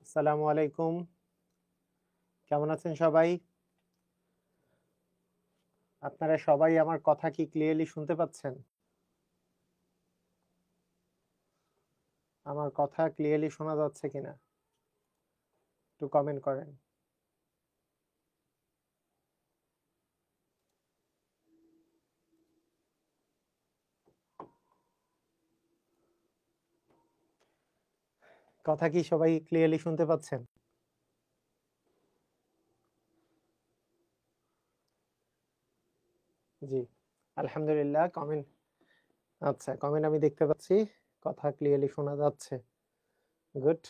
আসসালামু আলাইকুম। কেমন আছেন সবাই? আপনারা সবাই আমার কথা কি ক্লিয়ারলি শুনতে পাচ্ছেন? আমার কথা ক্লিয়ারলি শোনা যাচ্ছে কিনা? একটু কমেন্ট করেন। কথা কি সবাই ক্লিয়ারলি শুনতে পাচ্ছেন? জি। আলহামদুলিল্লাহ কমেন্ট আমি দেখতে পাচ্ছি। কথা ক্লিয়ারলি শোনা যাচ্ছে। গুড।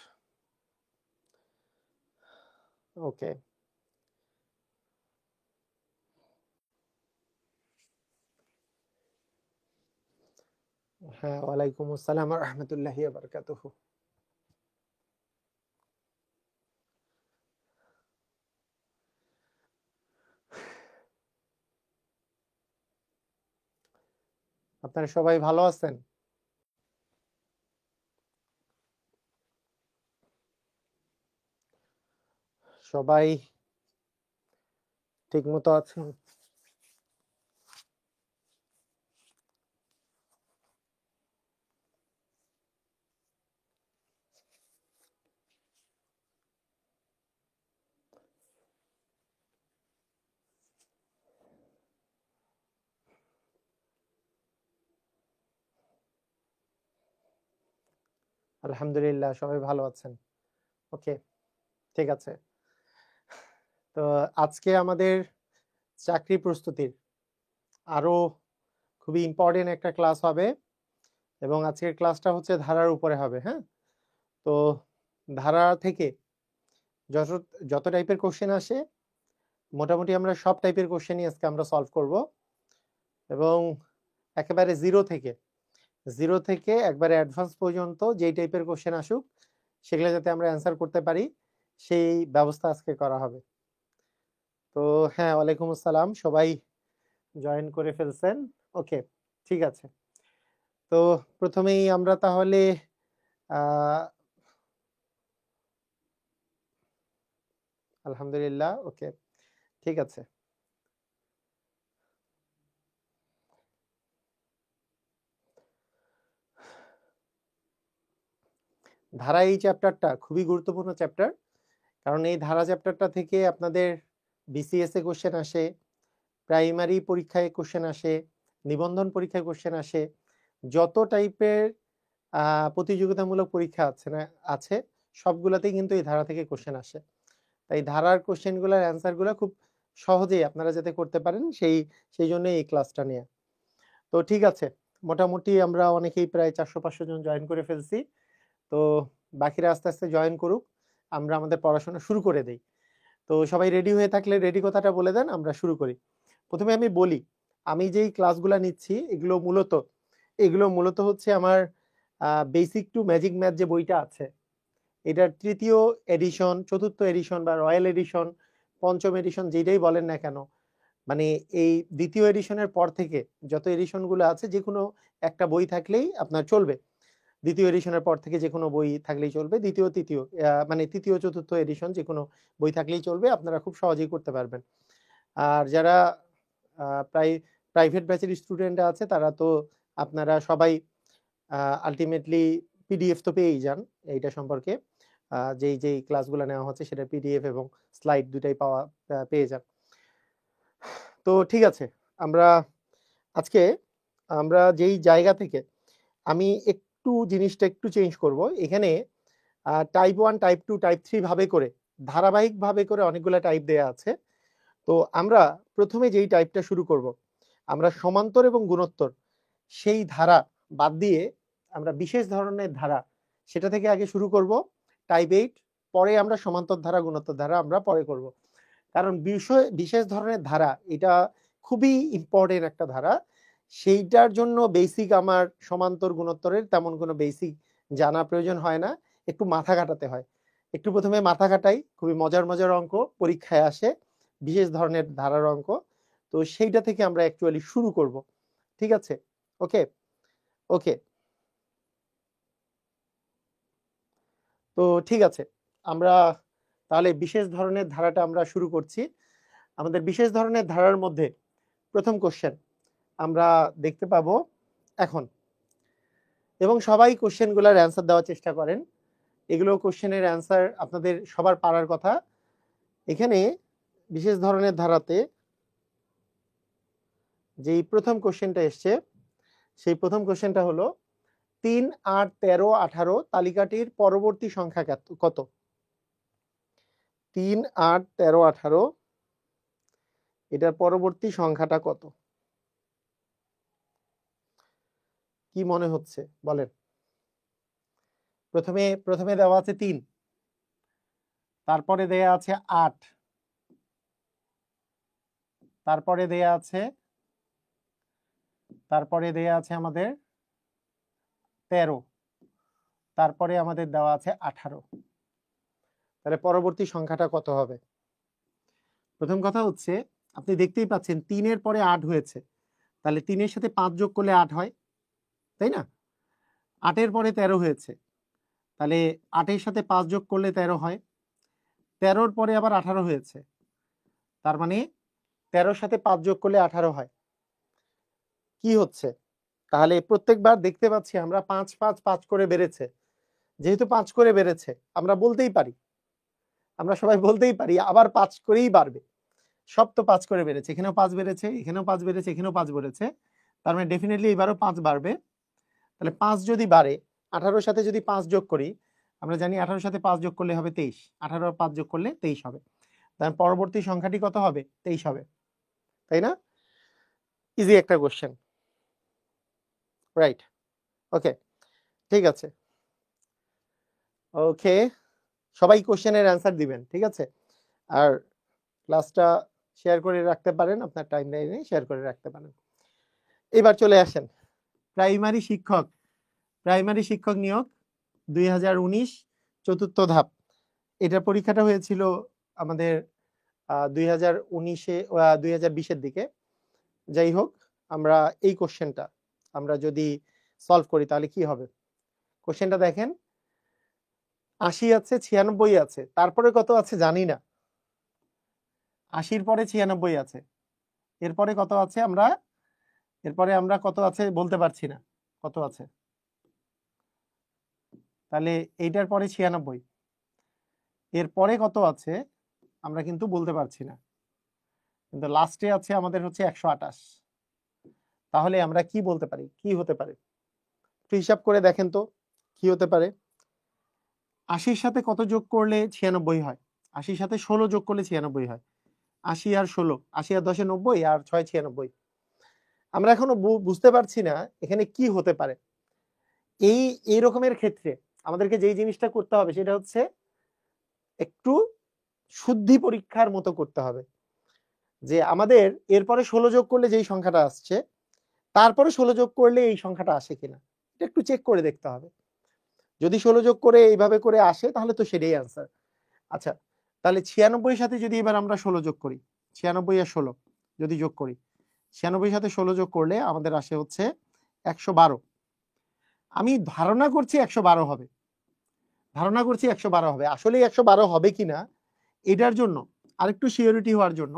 ওকে। হ্যাঁ, ওয়ালাইকুম আসসালাম ওয়া রাহমাতুল্লাহি ওয়া বারাকাতুহু। আপনারা সবাই ভালো আছেন? সবাই ঠিকমতো আছেন? আলহামদুলিল্লাহ সবাই ভালো আছেন। ওকে, ঠিক আছে। তো আজকে আমাদের চাকরি প্রস্তুতির আরো খুবই ইম্পর্টেন্ট একটা ক্লাস হবে এবং আজকের ক্লাসটা হচ্ছে ধারার উপরে হবে, হ্যাঁ? তো ধারা থেকে যত যত টাইপের কোশ্চেন আসে মোটামুটি আমরা সব টাইপের কোশ্চেনই আজকে আমরা সলভ করব এবং একেবারে জিরো থেকে একবারে অ্যাডভান্স পর্যন্ত যেই টাইপের কোশ্চেন আসুক সেগুলো যাতে আমরা অ্যান্সার করতে পারি সেই ব্যবস্থা আজকে করা হবে। তো হ্যাঁ, ওয়ালাইকুম আসসালাম, সবাই জয়েন করে ফেলছেন। ওকে, ঠিক আছে। তো প্রথমেই আমরা তাহলে আলহামদুলিল্লাহ, ওকে, ঠিক আছে। ধারা এই চ্যাপ্টারটা খুবই গুরুত্বপূর্ণ চ্যাপ্টার, কারণ এই ধারা চ্যাপ্টারটা থেকে আপনাদের বিসিএস এ কোশ্চেন আসে, প্রাইমারি পরীক্ষায় কোশ্চেন আসে, নিবন্ধন পরীক্ষায় কোশ্চেন আসে, যত টাইপের প্রতিযোগিতামূলক পরীক্ষা আছে সবগুলাতেই কিন্তু এই ধারা থেকে কোশ্চেন আসে। তাই ধারার কোশ্চেনগুলোর অ্যান্সারগুলো খুব সহজেই আপনারা যাতে করতে পারেন সেই জন্য এই ক্লাসটা নেয়া। তো ঠিক আছে, মোটামুটি আমরা অনেকেই প্রায় 400-500 জন জয়েন করে ফেলছি। তো বাকিরা আস্তে আস্তে জয়েন করুক, আমরা আমাদের পড়াশোনা শুরু করে দেই। তো সবাই রেডি হয়ে থাকলে রেডি কথাটা বলে দেন, আমরা শুরু করি। প্রথমে আমি বলি, আমি যেই ক্লাসগুলা নিচ্ছি এগুলো মূলত হচ্ছে আমার বেসিক টু ম্যাজিক ম্যাথ যে বইটা আছে এটার তৃতীয় এডিশন, চতুর্থ এডিশন বা রয়্যাল এডিশন, পঞ্চম এডিশন যেটাই বলেন না কেন, মানে এই দ্বিতীয় এডিশনের পর থেকে যত এডিশনগুলো আছে যে কোনো একটা বই থাকলেই আপনার চলবে। দ্বিতীয় এডিশনের পর থেকে যে কোনো বই থাকলেই চলবে, দ্বিতীয় তৃতীয় মানে তৃতীয় চতুর্থ এডিশন যে কোনো বই থাকলেই চলবে, আপনারা খুব সহজেই করতে পারবেন। আর যারা প্রাইভেট ব্যাচের স্টুডেন্ট আছে তারা তো আপনারা সবাই আলটিমেটলি পিডিএফ তো পেয়েই যান এইটা সম্পর্কে, যেই ক্লাসগুলো নেওয়া হচ্ছে সেটা পিডিএফ এবং স্লাইড দুটাই পেয়ে যান। তো ঠিক আছে, আজকে আমরা যেই জায়গা থেকে আমি জিনিসটা একটু চেঞ্জ করব। এখানে টাইপ 1, টাইপ 2, টাইপ 3 ভাবে করে ধারাবাহিকভাবে করে অনেকগুলো টাইপ দেয়া আছে। তো আমরা প্রথমে যেই টাইপটা শুরু করব, আমরা সমান্তর এবং গুণোত্তর সেই ধারা বাদ দিয়ে আমরা বিশেষ ধরনের ধারা সেটা থেকে আগে শুরু করব, টাইপ 8, পরে আমরা সমান্তর ধারা গুণোত্তর ধারা আমরা পরে করব। কারণ বিশেষ ধরনের ধারা এটা খুবই ইম্পর্টেন্ট একটা ধারা, সেইটার জন্য বেসিক আমার সমান্তর গুণোত্তরের তেমন কোনো বেসিক জানা প্রয়োজন হয় না, একটু মাথা খাটাতে হয়। একটু প্রথমে মাথা খাটাই, খুবই মজার মজার অঙ্ক পরীক্ষায় আসে, বিশেষ ধরনের ধারার অঙ্ক। তো সেইটা থেকে আমরা অ্যাকচুয়ালি শুরু করব, ঠিক আছে? ওকে ওকে তো ঠিক আছে, আমরা তাহলে বিশেষ ধরনের ধারাটা আমরা শুরু করছি। আমাদের বিশেষ ধরনের ধারার মধ্যে প্রথম কোশ্চেন আমরা দেখতে পাবো এখন, এবং সবাই কোশ্চেনগুলোর অ্যান্সার দেওয়ার চেষ্টা করেন। এগুলো কোশ্চেনের অ্যান্সার আপনাদের সবার পারার কথা। এখানে বিশেষ ধরনের ধারাতে যেই প্রথম কোশ্চেনটা এসছে, সেই প্রথম কোশ্চেনটা হলো 3, 8, 13, 18 তালিকাটির পরবর্তী সংখ্যা কত? 3, 8, 13, 18 এটার পরবর্তী সংখ্যাটা কত? কি মনে হচ্ছে বলেন? প্রথমে দেওয়া আছে 3, তারপরে দেয়া আছে 8, তারপরে দেয়া আছে আমাদের 13, তারপরে আমাদের দেওয়া আছে 18। তাহলে পরবর্তী সংখ্যাটা কত হবে? প্রথম কথা হচ্ছে আপনি দেখতেই পাচ্ছেন 3 এর পরে 8 হয়েছে, তাহলে 3 এর সাথে 5 যোগ করলে 8 হয়, তাই না? 8 এর পরে 13 হয়েছে, তাহলে 8 এর সাথে 5 যোগ করলে 13 হয়। 13 পরে আবার 18 হয়েছে, তার মানে 13 সাথে 5 যোগ করলে 18 হয়। কি হচ্ছে? তাহলে প্রত্যেকবার দেখতে পাচ্ছি আমরা 5 5 5 করে বেড়েছে। যেহেতু 5 করে বেড়েছে, আমরা সবাই বলতেই পারি আবার 5 করেই বাড়বে। সব তো 5 করে বেড়েছে, এখানেও 5 বেড়েছে, এখানেও 5 বেড়েছে, এখানেও 5 বেড়েছে, তার মানে ডেফিনেটলি এবারও 5 বাড়বে। তাহলে 5 যদি বাড়ে, 18 সাথে যদি 5 যোগ করি, আমরা জানি 18 সাথে 5 যোগ করলে হবে 23, 18 আর 5 যোগ করলে 23 হবে। তার পরবর্তী সংখ্যাটি কত হবে? 23 হবে, তাই না? ইজি একটা কোশ্চেন, রাইট? ওকে, ঠিক আছে। ওকে, সবাই কোশ্চেনের অ্যান্সার দিবেন, ঠিক আছে? আর ক্লাসটা শেয়ার করে রাখতে পারেন, আপনার টাইমলাইনে শেয়ার করে রাখতে পারেন। এবার চলে আসেন প্রাইমারি শিক্ষক নিয়োগ 2019 চতুর্থ ধাপ। এটার পরীক্ষাটা হয়েছিল আমাদের 2020-এর দিকে। যাই হোক, আমরা এই কোশ্চেনটা আমরা যদি সলভ করি তাহলে কি হবে? কোশ্চেনটা দেখেন, 80 আছে, 96 আছে, তারপরে কত আছে জানি না। 80-র পরে 96 আছে, এরপরে কত আছে আমরা কত আছে বলতে পারছি না, কত আছে। তাহলে এইটার পরে 96, এরপরে কত আছে আমরা কিন্তু বলতে পারছি না, কিন্তু লাস্টে আছে আমাদের হচ্ছে 128। তাহলে আমরা কি বলতে পারি, কি হতে পারে? হিসাব করে দেখেন তো কি হতে পারে। 80-র সাথে কত যোগ করলে 96 হয়? 80-র সাথে 16 যোগ করলে 96 হয়। 80 আর 16, 80 আর 10-এ 90, আর 6 96। আমরা এখনো বুঝতে পারছি না এখানে কি হতে পারে। এই রকমের ক্ষেত্রে আমাদেরকে যেই জিনিসটা করতে হবে সেটা হচ্ছে একটু শুদ্ধি পরীক্ষার মতো করতে হবে, যে আমাদের এরপরে 16 যোগ করলে যেই সংখ্যাটা আসছে, তারপরে 16 যোগ করলে এই সংখ্যাটা আসে কিনা এটা একটু চেক করে দেখতে হবে। যদি 16 যোগ করে এইভাবে করে আসে তাহলে তো সেটাই আনসার। আচ্ছা, তাহলে 96-এর সাথে যদি এবার আমরা 16 যোগ করি, 96 আর 16 যদি যোগ করি, 96-এর সাথে 16 যোগ করলে আমাদের আসে হচ্ছে 112। আমি ধারণা করছি 112 হবে, আসলে 112 হবে কিনা এটার জন্য আরেকটু সিওরিটি হওয়ার জন্য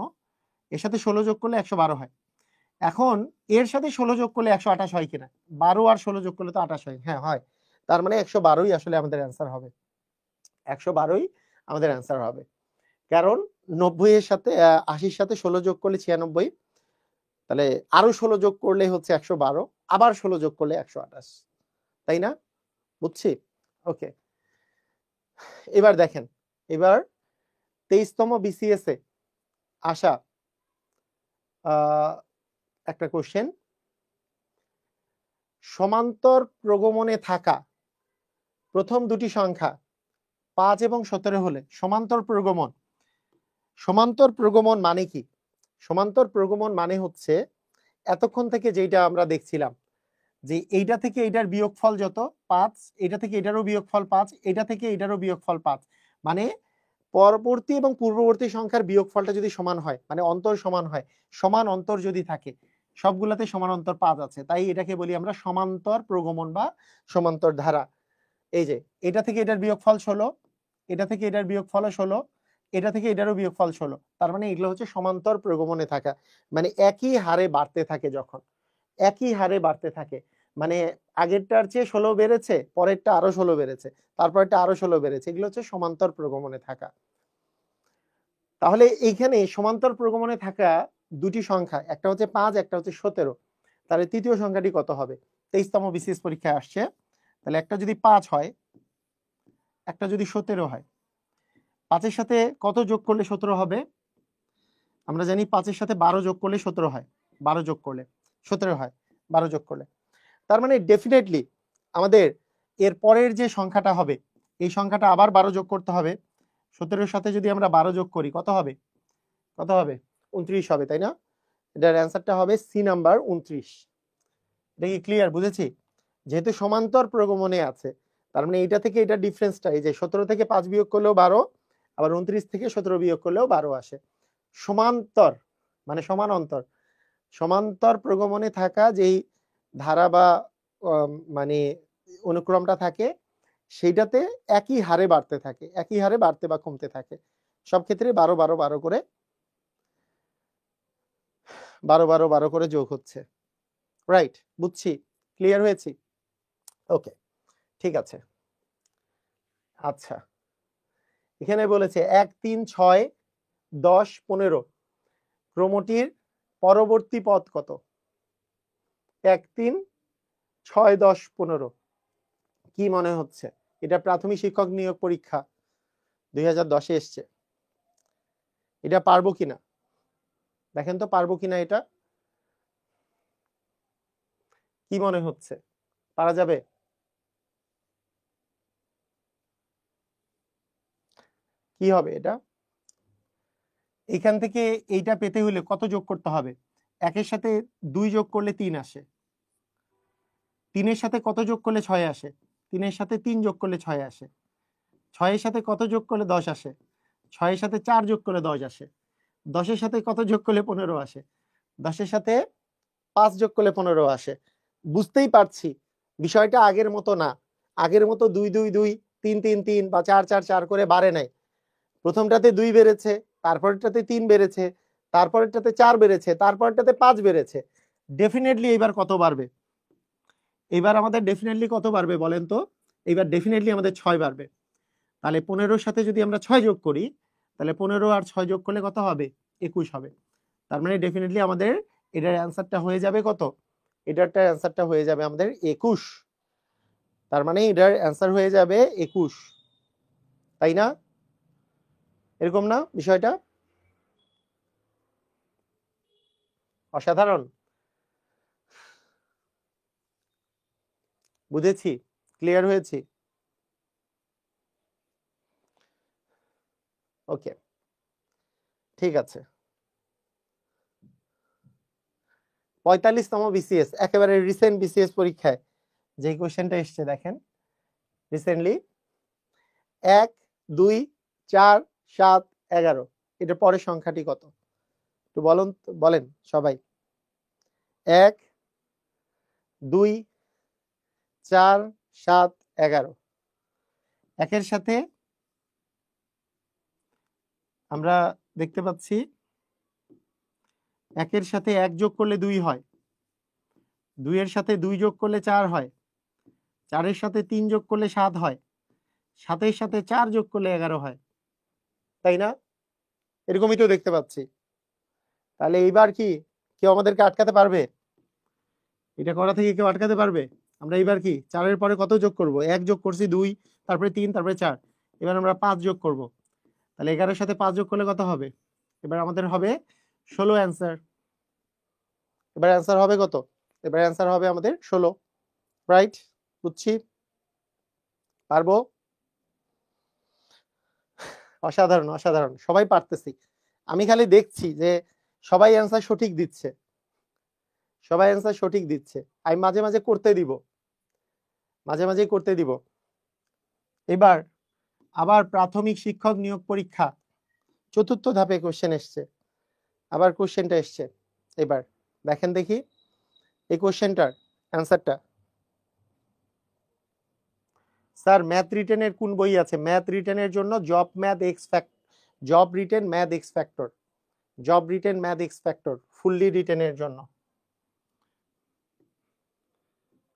এর সাথে 16 যোগ করলে 112 হয়। এখন এর সাথে 16 যোগ করলে 128 হয় কিনা? 12 আর 16 যোগ করলে তো 28 হয়। হ্যাঁ হয়, তার মানে 112ই আসলে আমাদের অ্যান্সার হবে। 112ই আমাদের অ্যান্সার হবে, কারণ 90-এর সাথে 80-র সাথে 16 যোগ করলে 96, তাহলে আরো 16 যোগ করলে হচ্ছে 112, আবার 16 যোগ করলে 128, তাই না? বুঝছি? ওকে, এবার দেখেন, এবার 23তম BCS এ আসা একটা কোশ্চেন। সমান্তর প্রগমনে থাকা প্রথম দুটি সংখ্যা 5 এবং 17 হলে সমান্তর প্রগমন মানে কি? সমান্তর প্রগমন মানে হচ্ছে এতক্ষণ থেকে যেটা আমরা দেখছিলাম, যে এইটা থেকে এইটার বিয়োগফল যত 5, এটা থেকে এটারও বিয়োগফল 5, এটা থেকে এটারও বিয়োগফল 5, মানে পরবর্তী এবং পূর্ববর্তী সংখ্যার বিয়োগফলটা যদি সমান হয়, মানে অন্তর সমান হয়, সমান অন্তর যদি থাকে, সবগুলাতে সমান অন্তর 5 আছে, তাই এটাকে বলি আমরা সমান্তর প্রগমন বা সমান্তর ধারা। এই যে এটা থেকে এটার বিয়োগফল 16, এটা থেকে এটার বিয়োগফল 16, এটা থেকে এটারও বিয়োগফল 16। তার মানে এগুলো হচ্ছে সমান্তর প্রগমনে থাকা, মানে একই হারে বাড়তে থাকে। যখন একই হারে বাড়তে থাকে মানে আগেরটার চেয়ে 16 বেড়েছে, পরেরটা আরো 16 বেড়েছে, তারপরটা আরো 16 বেড়েছে, এগুলো হচ্ছে সমান্তর প্রগমনে থাকা। তাহলে এইখানে সমান্তর প্রগমনে থাকা দুটি সংখ্যা, একটা হচ্ছে 5, একটা হচ্ছে 17। তাহলে তৃতীয় সংখ্যাটি কত হবে? 23তম বিসিএস পরীক্ষায় আসছে। তাহলে একটা যদি 5 হয়, একটা যদি 17 হয়, 5-এর সাথে কত যোগ করলে 17 হবে? আমরা জানি 5-এর সাথে 12 যোগ করলে 17 হয়, 12 যোগ করলে 17 হয়, 12 যোগ করলে। তার মানে ডেফিনেটলি আমাদের এর পরের যে সংখ্যাটা হবে, এই সংখ্যাটা আবার 12 যোগ করতে হবে। 17-এর সাথে যদি আমরা 12 যোগ করি, কত হবে? কত হবে? 29 হবে, তাই না? এটার অ্যান্সারটা হবে সি নাম্বার 29। এটা কি ক্লিয়ার? বুঝেছি? যেহেতু সমান্তর প্রগমনে আছে, তার মানে এটা থেকে এটা ডিফারেন্সটা, এই যে 17 থেকে 5 বিয়োগ করলেও 12, আবার 29 থেকে 17 বিয়োগ করলেও 12 আসে। সমান্তর মানে সমান্তর, সমান্তর প্রগমনে থাকা যেই ধারা বা মানে অনুক্রমটা থাকে, সেইটাতে একই হারে বাড়তে থাকে, একই হারে বাড়তে বা কমতে থাকে। সব ক্ষেত্রে 12 12 12 করে 12 12 12 করে যোগ হচ্ছে। রাইট, বুঝছি, ক্লিয়ার হয়েছি? ওকে, ঠিক আছে। আচ্ছা, এখানে বলেছে 1 3 6 10 15 ক্রমটির পরবর্তী পদ কত? 1 3 6 10 15 কি মনে হচ্ছে? এটা প্রাথমিক শিক্ষক নিয়োগ পরীক্ষা 2010-এ এসছে। এটা পারবো কিনা দেখেন তো, পারবো কিনা এটা, কি মনে হচ্ছে? পারা যাবে? কি হবে এটা? এখান থেকে এইটা পেতে হলে কত যোগ করতে হবে? 1-এর সাথে 2 যোগ করলে 3 আসে, 3-এর সাথে কত যোগ করলে 6 আসে? 3-এর সাথে 3 যোগ করলে 6 আসে, 6-এর সাথে কত যোগ করলে 10 আসে? 6-এর সাথে 4 যোগ করলে 10 আসে, 10-এর সাথে কত যোগ করলে 15 আসে? 10-এর সাথে 5 যোগ করলে 15 আসে। বুঝতেই পারছি বিষয়টা আগের মতো না। আগের মতো 2 2 2 3 3 3 বা 4 4 4 করে বাড়ে নাই। প্রথমটাতে 2 বেড়েছে, তারপরেরটাতে 3 বেড়েছে, তারপরেরটাতে 4 বেড়েছে, তারপরেরটাতে 5 বেড়েছে। ডেফিনেটলি এবার কত বাড়বে? এবার আমাদের ডেফিনেটলি কত বাড়বে বলেন তো? এবার ডেফিনেটলি আমাদের 6 বাড়বে। তাহলে 15-এর সাথে যদি আমরা 6 যোগ করি, তাহলে 15 আর 6 যোগ করলে কত হবে? 21 হবে। তার মানে ডেফিনেটলি আমাদের এটার অ্যান্সারটা হয়ে যাবে কত? এটারটা অ্যান্সারটা হয়ে যাবে আমাদের 21। তার মানে এটার অ্যান্সার হয়ে যাবে 21, তাই না? এরকম না বিষয়টা? অসাধারণ, বুঝেছি, ক্লিয়ার হয়েছি? ওকে, ঠিক আছে। 45তম বিসিএস, একেবারে রিসেন্ট বিসিএস পরীক্ষায় যে কোশ্চেনটা এসছে দেখেন রিসেন্টলি, 1 2 4 7 11 এটার পরের সংখ্যাটি কত? একটু বলেন সবাই। 1 2 4 7 11, একের সাথে আমরা দেখতে পাচ্ছি 1-এর সাথে 1 যোগ করলে 2 হয়, 2-এর সাথে 2 যোগ করলে 4 হয়, 4-এর সাথে 3 যোগ করলে 7 হয়, 7-এর সাথে 4 যোগ করলে 11 হয়, তাই না? এরকমই তো দেখতে পাচ্ছি। তাহলে এইবার কি কেউ আমাদেরকে আটকাতে পারবে? এটা করা থেকে কেউ আটকাতে পারবে? আমরা এবার কি 4-এর পরে কত যোগ করব? 1 যোগ করছি, 2, তারপরে 3, তারপরে 4, এবার আমরা 5 যোগ করব। তাহলে 11-এর সাথে 5 যোগ করলে কত হবে? এবার আমাদের হবে 16 অ্যান্সার। এবার অ্যান্সার হবে কত? এবার অ্যান্সার হবে আমাদের 16। রাইট, বুঝছি, পারবো। অসাধারণ, অসাধারণ, সবাই পারতেছি। আমি খালি দেখছি যে সবাই অ্যান্সার সঠিক দিচ্ছে, সবাই অ্যান্সার সঠিক দিচ্ছে। আমি মাঝে মাঝে করতে দিব, মাঝে মাঝে করতে দিব। এবার আবার প্রাথমিক শিক্ষক নিয়োগ পরীক্ষা 4র্থ ধাপে কোশ্চেন এসছে, আবার কোশ্চেনটা এসছে। এবার দেখেন দেখি এই কোশ্চেনটার অ্যান্সারটা। স্যার ম্যাথ রিটেনের কোন বই আছে? ম্যাথ রিটেনের জন্য job math X factor, job written math X factor, job written math X factor fully রিটেনের জন্য।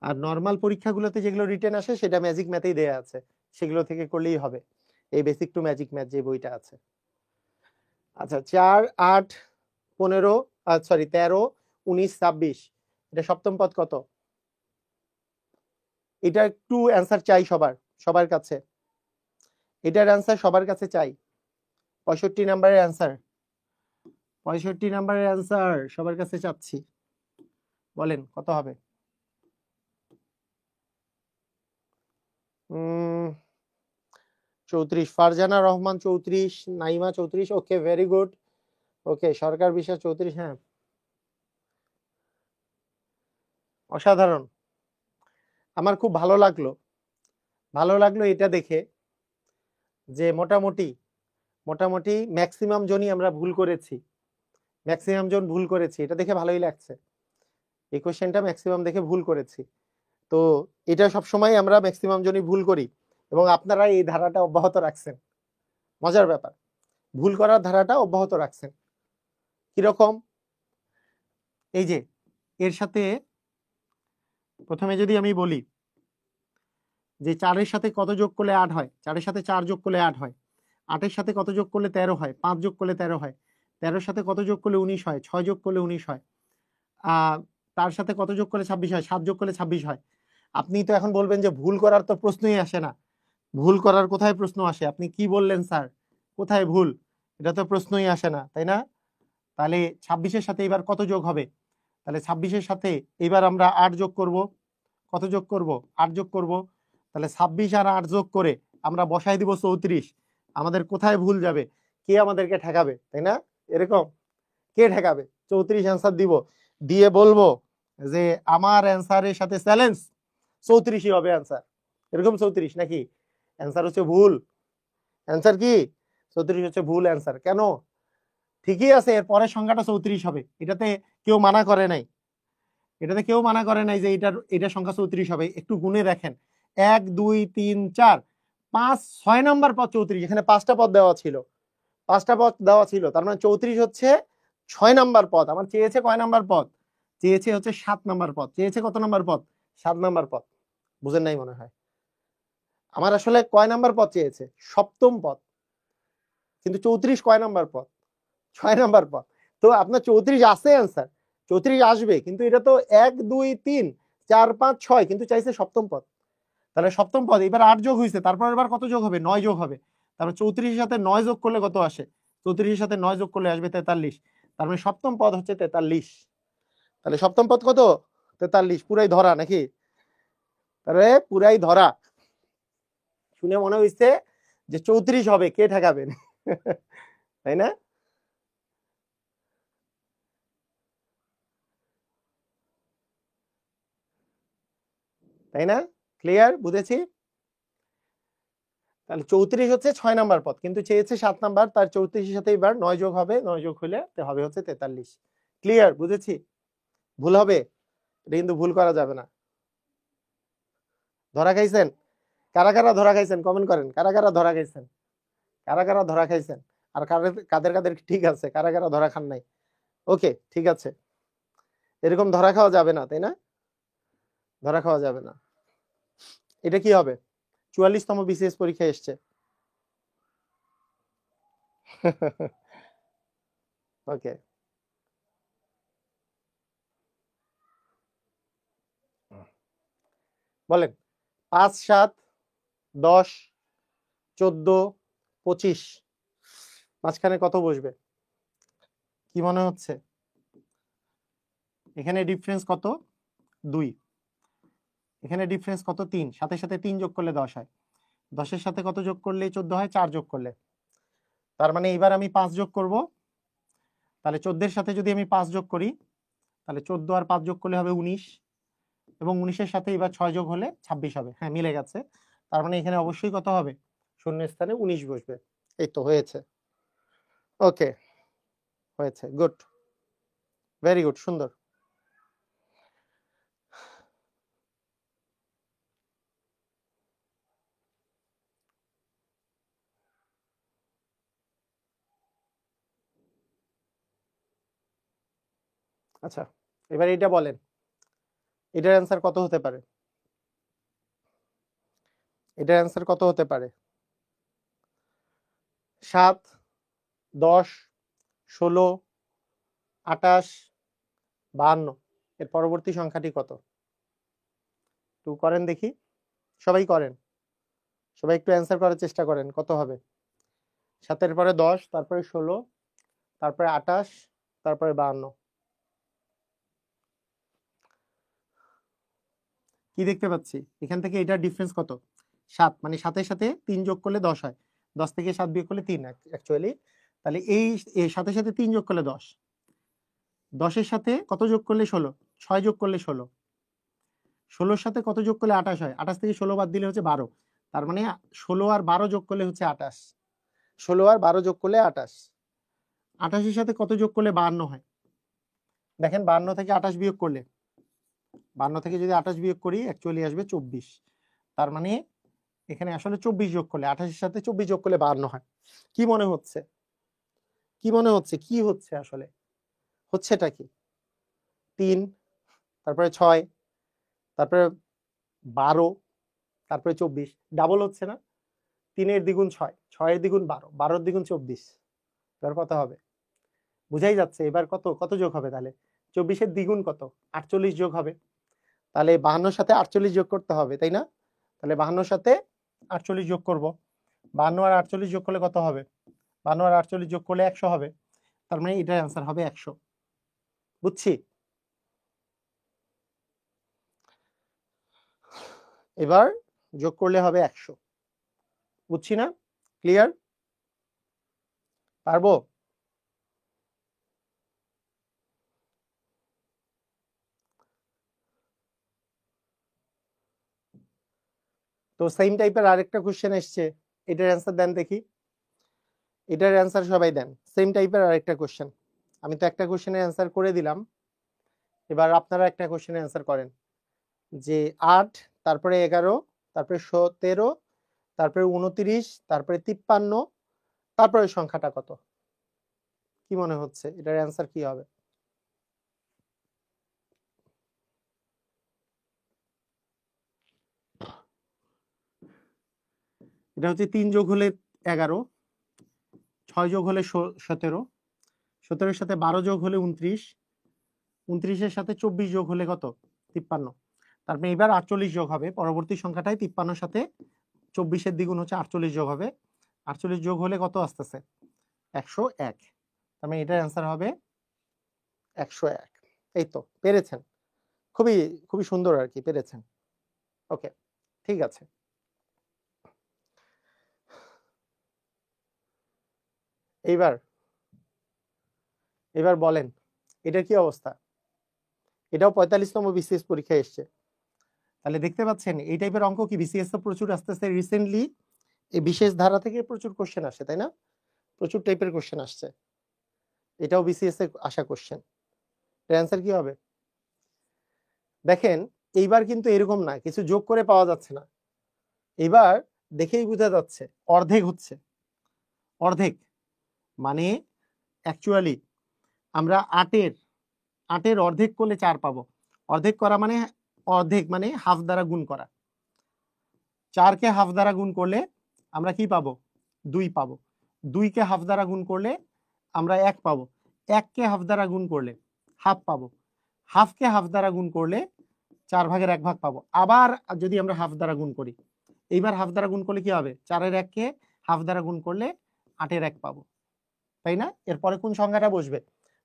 আর নর্মাল পরীক্ষাগুলোতে যেগুলো রিটেন আসে সেটা ম্যাজিক ম্যাথেই দেয়া আছে, সেগুলো থেকে করলেই হবে। এই বেসিক টু ম্যাজিক ম্যাথ যে বইটা আছে। আচ্ছা 4, 8, 15, সরি 13, 19, 26, এটা সপ্তম পদ কত? এটা একটু অ্যান্সার চাই সবার কাছে, এটার অ্যান্সার সবার কাছে চাই। 65 নাম্বারের অ্যান্সার, 65 নাম্বারের অ্যান্সার সবার কাছে চাচ্ছি, বলেন কত হবে? 34, Farzana Rahman 34, Naima 34, okay very good, okay Sarkar Biswas 34, হ্যাঁ অসাধারণ। আমার খুব ভালো লাগলো এটা দেখে যে মোটামুটি ম্যাক্সিমাম জনই আমরা ভুল করেছি, ম্যাক্সিমাম জন ভুল করেছি, এটা দেখে ভালোই লাগছে। এই কোশ্চেনটা ম্যাক্সিমাম দেখে ভুল করেছি, তো এটা সব সময় আমরা ম্যাক্সিমাম জনই ভুল করি এবং আপনারা এই ধারাটা অব্যাহত রাখছেন, মজার ব্যাপার, ভুল করার ধারাটা অব্যাহত রাখছেন। কিরকম? এই যে এর সাথে প্রথমে যদি আমি বলি যে 4-এর সাথে কত যোগ করলে 8 হয়, 4-এর সাথে 4 যোগ করলে 8 হয়, 8-এর সাথে কত যোগ করলে 13 হয়, 5 যোগ করলে 13 হয়, 13-এর সাথে কত যোগ করলে 19 হয়, 6 যোগ করলে 19 হয়, তার সাথে কত যোগ করলে 26 হয়, 7 যোগ করলে 26 হয়। আপনি তো এখন বলবেন যে ভুল করার তো প্রশ্নই আসে না, ভুল করার কোথায় প্রশ্ন আসে? আপনি কি বললেন স্যার, কোথায় ভুল? এটা তো প্রশ্নই আসে না, তাই না? তাহলে 26-এর সাথে এবার কত যোগ হবে? তাহলে 26-এর সাথে এবার আমরা 8 যোগ করব, কত যোগ করব? 8 যোগ করব। তাহলে 26 আর 8 যোগ করে আমরা বসাই দিব 34। আমাদের কোথায় ভুল যাবে? কে আমাদেরকে ঠেকাবে, তাই না? এরকম কে ঠেকাবে? 34 অ্যান্সার দিব, দিয়ে বলবো যে আমার অ্যান্সারের সাথে চ্যালেঞ্জ, 34ই হবে অ্যান্সার। এরকম 34 নাকি? অ্যান্সার হচ্ছে ভুল। অ্যান্সার কি? 34 হচ্ছে ভুল অ্যান্সার। কেন? ঠিকই আছে, এর পরের সংখ্যাটা 34 হবে, এটাতে কেউ মানা করে নাই, এটাতে কেউ মানা করে নাই যে এটার সংখ্যা 34 হবে। একটু গুণে দেখেন, 1, 2, 3, 4, 5, 6 নাম্বার পদ 34, এখানে 5টা পদ দেওয়া ছিল, 5টা পদ দেওয়া ছিল, তার মানে 34 হচ্ছে 6 নাম্বার পদ। আমার চেয়েছে কয় নাম্বার পদ? চেয়েছে হচ্ছে 7 নাম্বার পদ। চেয়েছে কত নাম্বার পদ? 7 নাম্বার পদ। বুঝেন নাই মনে হয়। আমার আসলে কয় নাম্বার পদ চেয়েছে? সপ্তম পদ, কিন্তু 34 কয় নাম্বার পদ? 6 নাম্বার পদ। তো আপনার 34 আছে অ্যান্সার, 34 আসবে, কিন্তু এটা তো 1, 2, 3, 4, 5, 6, কিন্তু চাইছে সপ্তম পদ। তাহলে সপ্তম পদ, এবার 8 যোগ হয়েছে, তারপর এবার কত যোগ হবে? 9 যোগ হবে। তারপর 34-এর সাথে 9 যোগ করলে কত আসে? 34-এর সাথে 9 যোগ করলে আসবে 43। তার মানে সপ্তম পদ হচ্ছে 43। তাহলে সপ্তম পদ কত? 43। পুরাই ধরা নাকি? তাহলে পুরাই ধরা। শুনে মনে হইছে যে 34 হবে, কে ঠেকাবেন? তাই না? তাই না? ক্লিয়ার? বুঝেছি। তাহলে 34 হচ্ছে 6 নাম্বার পদ, কিন্তু চেয়েছে 7 নাম্বার, তার 34-এর সাথে এবার 9 যোগ হবে, 9 যোগ হলে হবে হচ্ছে 43। ক্লিয়ার? বুঝেছি। ভুল হবে, এটা কিন্তু ভুল করা যাবে না। ধরা খাইছেন? কারা কারা ধরা খাইছেন কমেন্ট করেন, কারা কারা ধরা খাইছেন, কারা কারা ধরা খাইছেন, আর কাদের কাদের ঠিক আছে, কারা কারা ধরা খান নাই। ওকে ঠিক আছে, এরকম ধরা খাওয়া যাবে না, তাই না? ধরা খাওয়া যাবে না। এটা কি হবে? 44তম বিসিএস পরীক্ষা এসছে। ওকে, বলেন 5, 7, 10, 14, 25, মাঝখানে কত বসবে? কি মনে হচ্ছে? এখানে ডিফারেন্স কত? 2। এখানে ডিফারেন্স কত? 3। সাথে সাথে 3 যোগ করলে 10 হয়। 10-এর সাথে কত যোগ করলে 14 হয়? 4 যোগ করলে। তার মানে এবার আমি 5 যোগ করব, তাহলে 14-এর সাথে যদি আমি 5 যোগ করি, তাহলে 14 আর 5 যোগ করলে হবে 19, এবং 19-এর সাথে এবার 6 যোগ হলে 26 হবে। হ্যাঁ মিলে গেছে। তার মানে এখানে অবশ্যই কত হবে? শূন্য স্থানে 19 বসবে। এই তো হয়েছে। ওকে হয়েছে, গুড, ভেরি গুড, সুন্দর। আচ্ছা, এবার এটা বলেন, এটার অ্যান্সার কত হতে পারে? এটার অ্যান্সার কত হতে পারে? 7, 10, 16, 28, 52। এর পরবর্তী সংখ্যাটি কত? একটু করেন দেখি, সবাই করেন, সবাই একটু অ্যান্সার করার চেষ্টা করেন, কত হবে? 7-এর পরে 10, তারপরে 16, তারপরে 28, তারপরে 52। কি দেখতে পাচ্ছি এখান থেকে? এটার ডিফারেন্স কত? 7, মানে 7-এর সাথে 3 যোগ করলে 10 হয়, 10 থেকে 7 বিয়োগ করলে 3 অ্যাকচুয়ালি। তাহলে এই 7-এর সাথে 3 যোগ করলে 10, 10-এর সাথে কত যোগ করলে 16, 6 যোগ করলে 16, 16-র সাথে কত যোগ করলে 28 হয়, 28 থেকে 16 বাদ দিলে হচ্ছে 12। তার মানে 16 আর 12 যোগ করলে হচ্ছে 28, 16 আর 12 যোগ করলে 28, 28-এর সাথে কত যোগ করলে 52 হয়? দেখেন 52 থেকে 28 বিয়োগ করলে, 52 থেকে যদি 28 বিয়োগ করি অ্যাকচুয়ালি আসবে 24। তার মানে এখানে আসলে 24 যোগ করলে, 28-এর সাথে 24 যোগ করলে 52 হয়। কি মনে হচ্ছে? কি মনে হচ্ছে? কি হচ্ছে আসলে? হচ্ছেটা কি? 3, তারপরে 6, তারপরে 12, তারপরে 24, ডাবল হচ্ছে না? 3-এর দ্বিগুণ 6, 6-এর দ্বিগুণ 12, 12-এর দ্বিগুণ 24। এবার কত হবে? বুঝাই যাচ্ছে। এবার কত কত যোগ হবে তাহলে? 24-এর দ্বিগুণ কত? 48 যোগ হবে। তাহলে 52-এর সাথে 48 যোগ করতে হবে, তাই না? তাহলে 52-এর সাথে 48 যোগ করব। 52 আর 48 যোগ করলে কত হবে? 52 আর 48 যোগ করলে 100 হবে। তার মানে এটার অ্যান্সার হবে 100। বুঝছি? এবার যোগ করলে হবে 100। বুঝছি না? ক্লিয়ার? পারবো? তো সেম টাইপের আরেকটা কোশ্চেন এসছে, এটার অ্যান্সার দেন দেখি। এটার অ্যান্সার সবাই দেন। সেম টাইপের আরেকটা কোশ্চেন। আমি তো একটা কোশ্চেনের অ্যান্সার করে দিলাম, এবার আপনারা একটা কোশ্চেনের অ্যান্সার করেন যে 8, তারপরে 11, তারপরে 17, তারপরে 29, তারপরে 53, তারপরে সংখ্যাটা কত? কি মনে হচ্ছে এটার অ্যান্সার কি হবে? এটা হচ্ছে 3 যোগ হলে 11, 6 যোগ হলে 17, 17-এর সাথে 12 যোগ হলে 29, 29-এর সাথে 24 যোগ হলে কত? 53। তারপরে এবার 48 যোগ হবে, পরবর্তী সংখ্যাটাই 53-এর সাথে 24-এর দ্বিগুণ হচ্ছে 48 যোগ হবে। 48 যোগ হলে কত আসতেছে? 101। তার মানে এটার অ্যান্সার হবে 101। এই তো পেরেছেন, খুবই খুবই সুন্দর আর কি, পেরেছেন। ওকে, ঠিক আছে। এইবার এবার বলেন এটার কি অবস্থা? এটাও 45তম বিসিএস পরীক্ষায় এসছে। তাহলে দেখতে পাচ্ছেন এই টাইপের অঙ্ক কি বিসিএস তো প্রচুর আসতেছে রিসেন্টলি, এই বিশেষ ধারা থেকে প্রচুর কোশ্চেন আসে, তাই না? প্রচুর টাইপের কোশ্চেন আসছে। এটাও বিসিএস এর আসা কোশ্চেন। এর অ্যান্সার কি হবে? দেখেন এইবার কিন্তু এরকম না কিছু যোগ করে পাওয়া যাচ্ছে না, এবার দেখেই বোঝা যাচ্ছে অর্ধেক হচ্ছে। অর্ধেক মানে অ্যাকচুয়ালি আমরা 8-এর অর্ধেক করলে 4 পাবো। অর্ধেক করা মানে অর্ধেক মানে হাফ দ্বারা গুণ করা। 4-কে হাফ দ্বারা গুণ করলে আমরা কি পাবো? 2 পাবো। 2-কে হাফ দ্বারা গুণ করলে আমরা 1 পাবো। 1-কে হাফ দ্বারা গুণ করলে হাফ পাবো। হাফকে হাফ দ্বারা গুণ করলে 4 ভাগের 1 ভাগ পাবো। আবার যদি আমরা হাফ দ্বারা গুণ করি, এইবার হাফ দ্বারা গুণ করলে কি হবে? 4-এর 1-কে হাফ দ্বারা গুণ করলে 8-এর 1 পাবো, তাই না? এরপরে কোন সংখ্যাটা বসবে?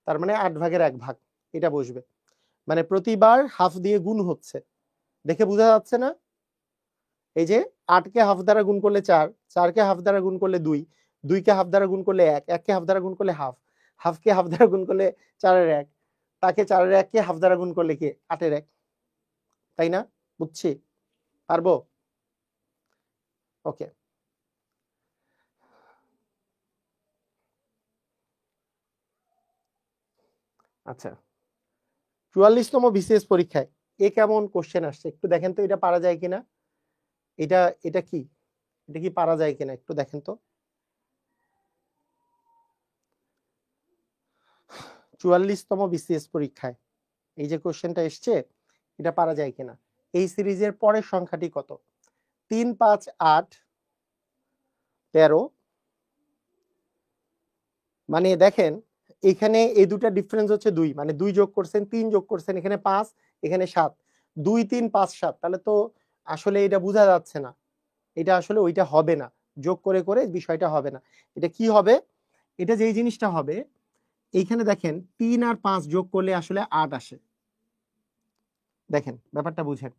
তার মানে 8 ভাগের 1 ভাগ এটা বসবে। মানে প্রতিবার হাফ দিয়ে গুণ হচ্ছে, দেখে বোঝা যাচ্ছে না? এই যে 8-কে হাফ দ্বারা গুণ করলে 4, 4-কে হাফ দ্বারা গুণ করলে 2, 2-কে হাফ দ্বারা গুণ করলে 1, 1-কে হাফ দ্বারা গুণ করলে হাফ, হাফকে হাফ দ্বারা গুণ করলে 4-এর 1, তাকে 4-এর 1-কে হাফ দ্বারা গুণ করলে কি 8-এর 1, তাই না? বুঝছি? পারবো? ওকে। আচ্ছা, 44তম বিসিএস পরীক্ষায় এ কেমন কোশ্চেন আসছে একটু দেখেন তো, এটা পারা যায় কিনা। এটা এটা কি, এটা কি পারা যায় কিনা একটু দেখেন তো। 44তম বিসিএস পরীক্ষায় এই যে কোশ্চেনটা এসছে এটা পারা যায় কিনা। এই সিরিজের পরের সংখ্যাটি কত? 3 5 8 13। মানে দেখেন এখানে এই দুটা ডিফারেন্স হচ্ছে 2, মানে 2 যোগ করছেন 3 যোগ করছেন, এখানে 5 এখানে 7, 2 3 5 7, তাহলে তো আসলে এটা বোঝা যাচ্ছে না, এটা আসলে ওইটা হবে না, যোগ করে করে বিষয়টা হবে না। এটা কি হবে? এটা যেই জিনিসটা হবে এইখানে দেখেন 3 আর 5 যোগ করলে আসলে 8 আসে, দেখেন ব্যাপারটা বুঝেন।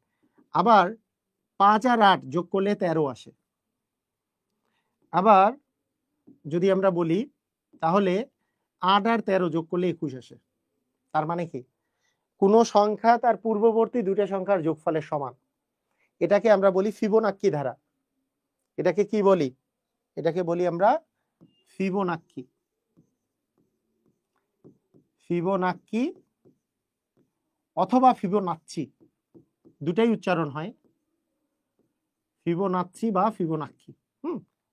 আবার 5 আর 8 যোগ করলে 13 আসে। আবার যদি আমরা বলি তাহলে 8 আর 13 যোগ করলে 21 আসে। তার মানে কি কোন সংখ্যা তার পূর্ববর্তী দুইটা সংখ্যার যোগফলের সমান, এটাকে আমরা বলি ফিবোনাক্কি ধারা। এটাকে কি বলি? এটাকে বলি আমরা ফিবোনাক্কি। ফিবোনাক্কি অথবা ফিবোনাচ্চি, দুটাই উচ্চারণ হয়, ফিবোনাচ্চি বা ফিবোনাক্কি।